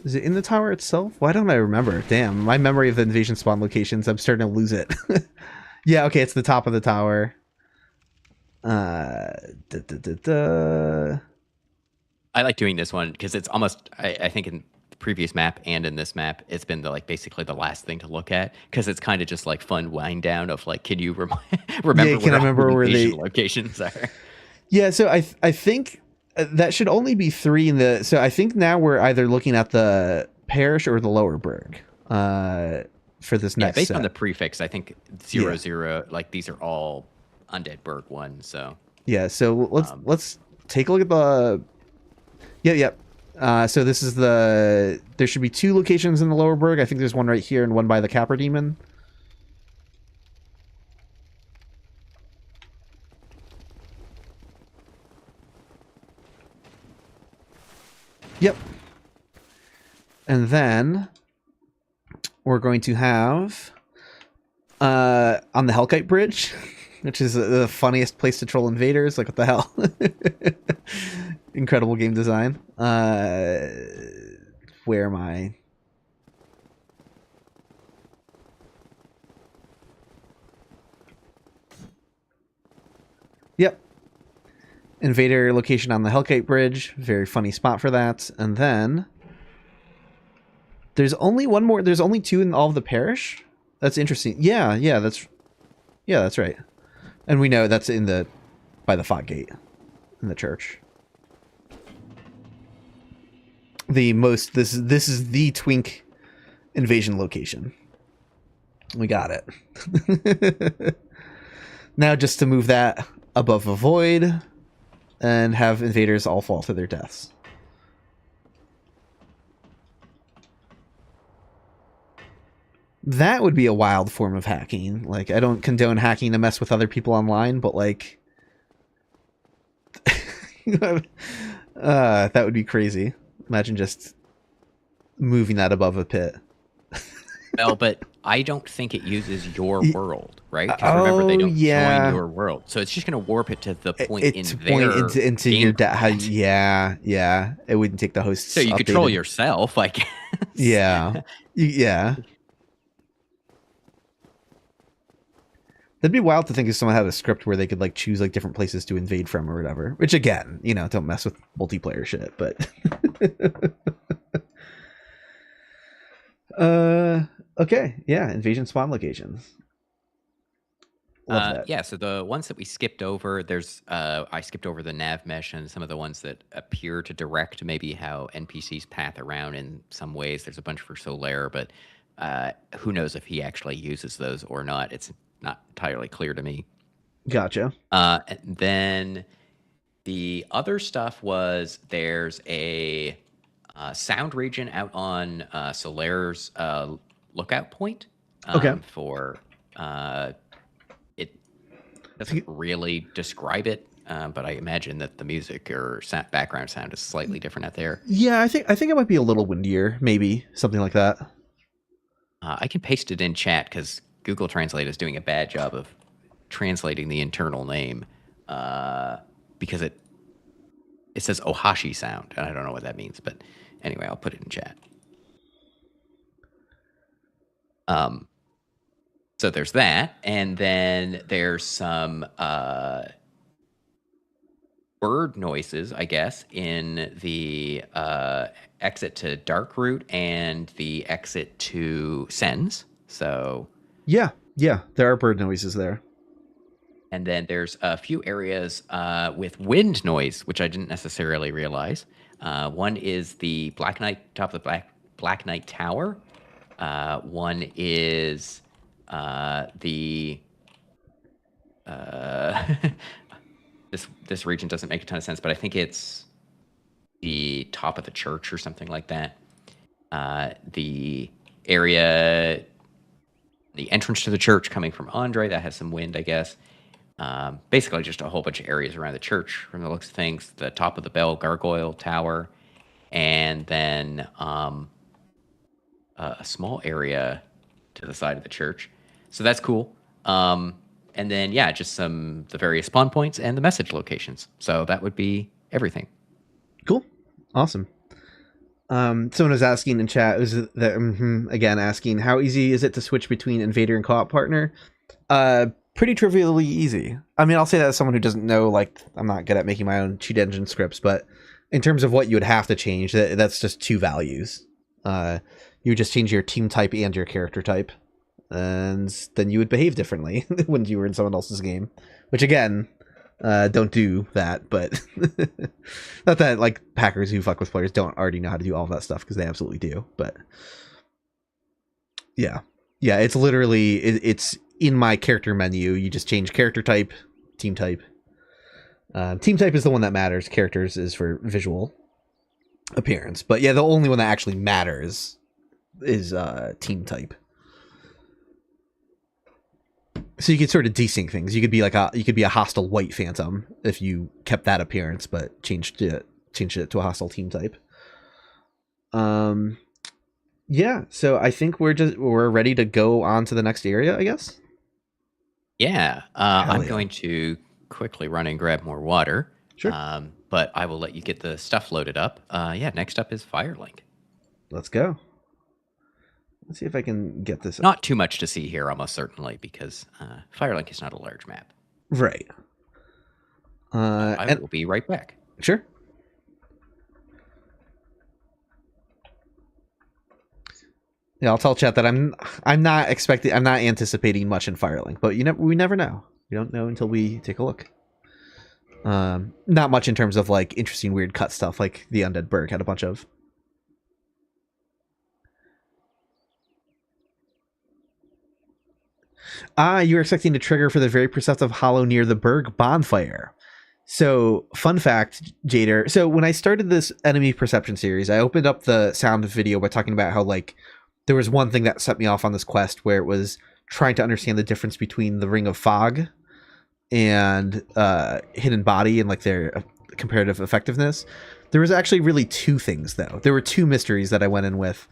Is it in the tower itself? Why don't I remember? Damn, my memory of the invasion spawn locations, I'm starting to lose it. Yeah, okay, it's the top of the tower. I like doing this one because it's almost, I think in the previous map and in this map, it's been basically the last thing to look at because it's kind of just like fun wind down of like, can you remember where the locations are? Yeah, so I think that should only be 3 in the... So I think now we're either looking at the parish or the lower Burg for this next based set. on the prefix, I think 00, like these are all Undead Burg ones, so... Yeah, so let's take a look at the... Yep. So this is the... There should be 2 locations in the lower Burg. I think there's one right here and one by the Capra Demon. Yep. And then we're going to have on the Hellkite Bridge, which is the funniest place to troll invaders. Like, what the hell? Incredible game design. Where am I? Yep. Invader location on the Hellkite Bridge. Very funny spot for that. And then there's only one more. There's only two in all of the parish. That's interesting. Yeah, that's right. And we know that's by the fog gate in the church. This is the twink invasion location. We got it. Now just to move that above a void and have invaders all fall to their deaths. That would be a wild form of hacking. Like, I don't condone hacking to mess with other people online, but like that would be crazy. Imagine just moving that above a pit. Well, but I don't think it uses your world, right? Because remember, they don't join your world, so it's just going to warp it to the point into your yeah. It wouldn't take the hosts. So you control yourself, I guess. Yeah. That'd be wild to think if someone had a script where they could like choose like different places to invade from or whatever. Which again, don't mess with multiplayer shit, but okay, yeah, invasion spawn locations. Yeah, so the ones that we skipped over, I skipped over the nav mesh and some of the ones that appear to direct maybe how NPCs path around in some ways. There's a bunch for Solaire, but who knows if he actually uses those or not. It's not entirely clear to me. Gotcha. And then the other stuff was there's a sound region out on Solaire's lookout point. Okay. For it doesn't really describe it, but I imagine that the music or background sound is slightly different out there. Yeah, I think it might be a little windier, maybe something like that. I can paste it in chat because Google Translate is doing a bad job of translating the internal name because it says Ohashi sound, and I don't know what that means, but anyway, I'll put it in chat. So there's that, and then there's some bird noises, I guess, in the exit to Dark Route and the exit to Sens. So yeah, there are bird noises there. And then there's a few areas with wind noise, which I didn't necessarily realize. One is the Black Knight, top of the Black Knight Tower. One is the this region doesn't make a ton of sense, but I think it's the top of the church or something like that. The area, the entrance to the church coming from Andre, that has some wind, I guess. Basically just a whole bunch of areas around the church from the looks of things. The top of the bell gargoyle tower, and then a small area to the side of the church. So that's cool. And then, yeah, just the various spawn points and the message locations. So that would be everything. Cool. Awesome. Someone was asking in chat, again, asking how easy is it to switch between Invader and co-op partner? Pretty trivially easy. I mean, I'll say that as someone who doesn't know, like, I'm not good at making my own cheat engine scripts, but in terms of what you would have to change, that's just two values. You would just change your team type and your character type, and then you would behave differently when you were in someone else's game, which again, don't do that, but not that like hackers who fuck with players don't already know how to do all of that stuff, because they absolutely do. But yeah, it's literally it's in my character menu. You just change character type, team type. Team type is the one that matters. Characters is for visual appearance. But yeah, the only one that actually matters is team type. So you could sort of desync things. You could be like a hostile white phantom if you kept that appearance, but changed it to a hostile team type. Yeah, so I think we're ready to go on to the next area, I guess. Yeah, Hell I'm yeah. going to quickly run and grab more water. Sure. But I will let you get the stuff loaded up. Yeah, next up is Firelink. Let's go. Let's see if I can get this. Not too much to see here, almost certainly, because Firelink is not a large map. Right. I will be right back. Sure. Yeah, I'll tell chat that I'm not anticipating much in Firelink, but we never know. We don't know until we take a look. Not much in terms of like interesting weird cut stuff like the Undead Burg had a bunch of. You're expecting to trigger for the very perceptive hollow near the Burg bonfire. So, fun fact, Jader. So, when I started this enemy perception series, I opened up the sound video by talking about how, like, there was one thing that set me off on this quest where it was trying to understand the difference between the Ring of Fog and Hidden Body and, like, their comparative effectiveness. There was actually really two things, though. There were two mysteries that I went in with.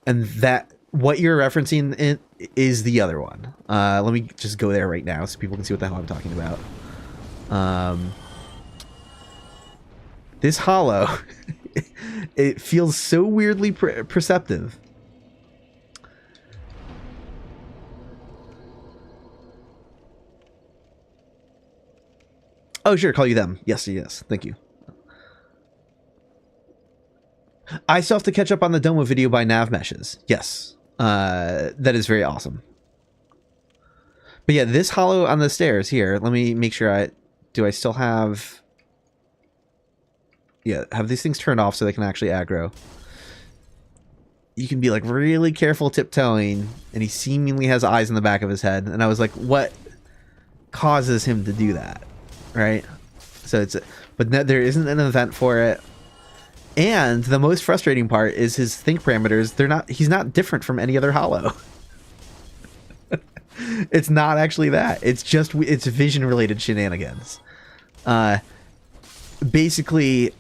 And that, what you're referencing is the other one. Let me just go there right now so people can see what the hell I'm talking about. This hollow, it feels so weirdly perceptive. Oh, sure, call you them. Yes, thank you. I still have to catch up on the Doma video by Nav Meshes. Yes, that is very awesome. But yeah, this hollow on the stairs here, let me make sure I still have... Yeah, have these things turned off so they can actually aggro. You can be like really careful tiptoeing, and he seemingly has eyes in the back of his head. And I was like, what causes him to do that? Right? So but there isn't an event for it. And the most frustrating part is his think parameters. He's not different from any other hollow. It's not actually that. It's vision related shenanigans. Basically,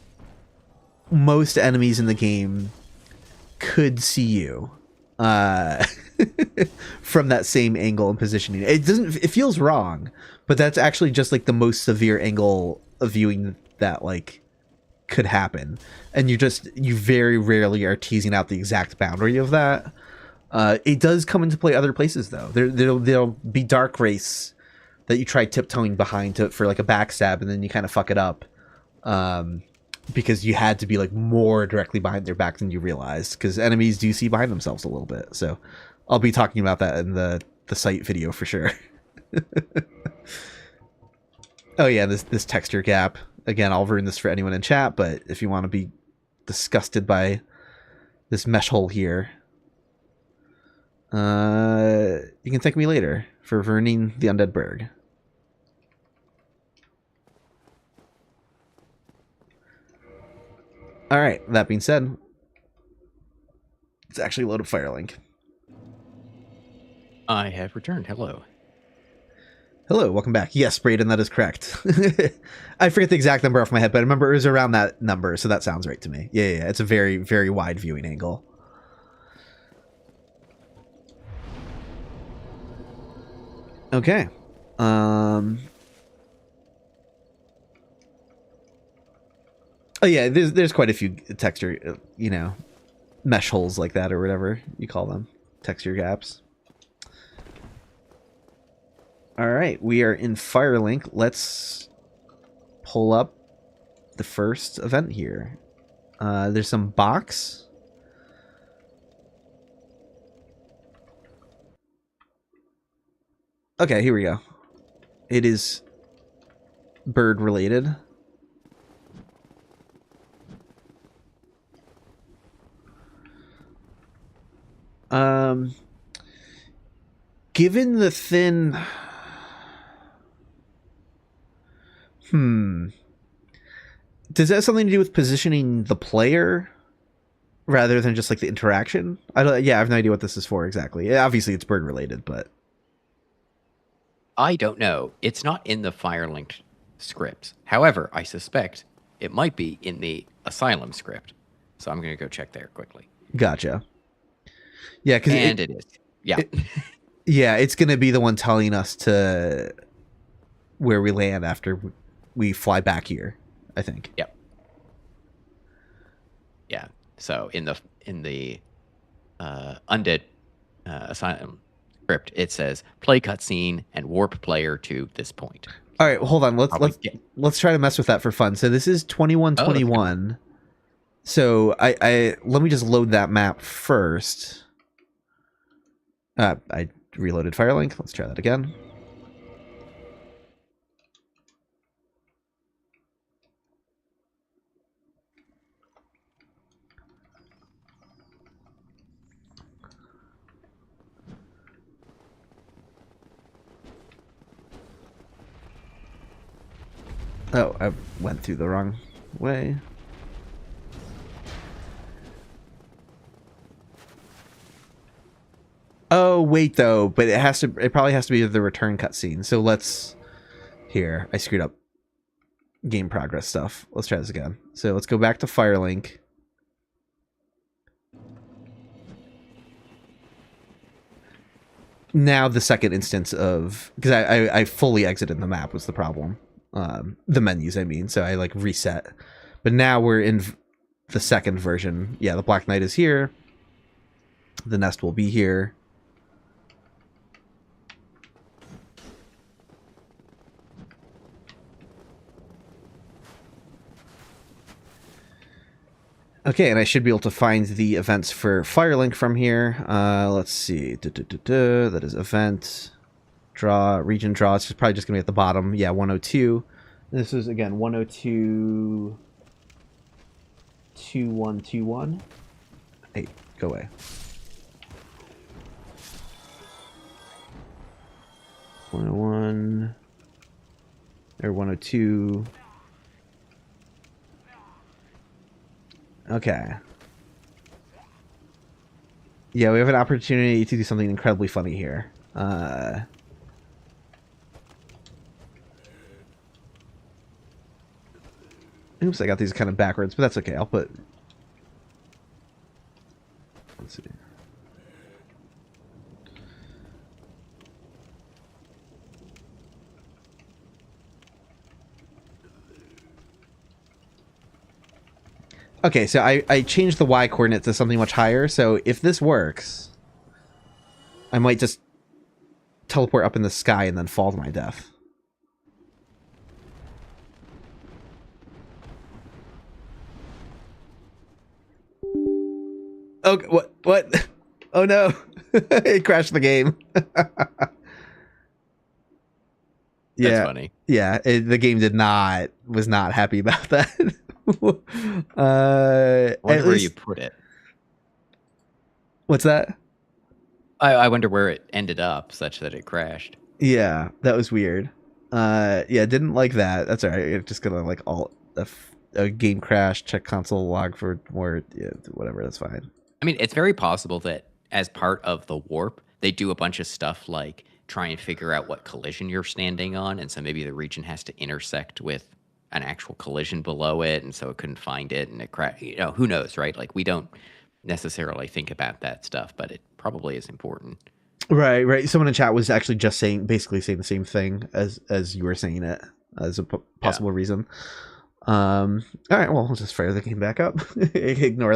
most enemies in the game could see you from that same angle and positioning. It feels wrong, but that's actually just like the most severe angle of viewing that like could happen. And you very rarely are teasing out the exact boundary of that. It does come into play other places though. There'll be dark race that you try tiptoeing behind for like a backstab, and then you kind of fuck it up. Because you had to be like more directly behind their back than you realized, because enemies do see behind themselves a little bit. So I'll be talking about that in the site video for sure. Oh yeah, this texture gap. Again, I'll ruin this for anyone in chat, but if you want to be disgusted by this mesh hole here, you can thank me later for ruining the Undead Burg. All right, that being said, let's actually load up Firelink. I have returned. Hello. Hello, welcome back. Yes, Brayden, that is correct. I forget the exact number off my head, but I remember it was around that number, so that sounds right to me. Yeah, it's a very, very wide viewing angle. Okay. Oh yeah, there's quite a few texture, mesh holes like that or whatever you call them, texture gaps. All right, we are in Firelink. Let's pull up the first event here. There's some box. Okay, here we go. It is bird related. Given the thin... Does that have something to do with positioning the player rather than just like the interaction? I have no idea what this is for exactly. Yeah, obviously it's bird related, but I don't know. It's not in the Firelink script. However, I suspect it might be in the Asylum script. So I'm going to go check there quickly. Gotcha. Yeah, because it is. Yeah. Yeah, it's going to be the one telling us to where we land after we fly back here, I think. Yep. Yeah. So in the undead asylum script, it says play cutscene and warp player to this point. All right, hold on. Let's try to mess with that for fun. So this is 2121. So I let me just load that map first. I reloaded Firelink. Let's try that again. Oh, I went through the wrong way. Oh, wait, though, but it probably has to be the return cutscene. So here, I screwed up game progress stuff. Let's try this again. So let's go back to Firelink. Now the second instance of, because I fully exited the map was the problem. The menus, I mean, so I like reset. But now we're in the second version. Yeah, the Black Knight is here. The nest will be here. Okay, and I should be able to find the events for Firelink from here. Let's see. That is event. Draw, region draw. It's probably just going to be at the bottom. Yeah, 102. This is, again, 102... 2121. Hey, go away. 101. Or 102. Okay. Yeah, we have an opportunity to do something incredibly funny here. Oops, I got these kind of backwards, but that's okay. I'll put... Let's see. Okay, so I changed the Y coordinate to something much higher, so if this works, I might just teleport up in the sky and then fall to my death. Oh, what? Oh no. It crashed the game. Yeah. That's funny. Yeah, the game was not happy about that. I wonder where you put it. What's that? I wonder where it ended up such that it crashed. Yeah, that was weird. Yeah, didn't like that. That's all right. It's just gonna like a game crash, check console log for more, yeah, whatever, that's fine. I mean, it's very possible that as part of the warp, they do a bunch of stuff like try and figure out what collision you're standing on, and so maybe the region has to intersect with an actual collision below it, and so it couldn't find it, and it crashed. You know, who knows, right? Like, we don't necessarily think about that stuff, but it probably is important. Right. Someone in chat was actually just basically saying the same thing as you were saying it as a possible reason. All right, well, we'll just fire the game back up. Ignore that.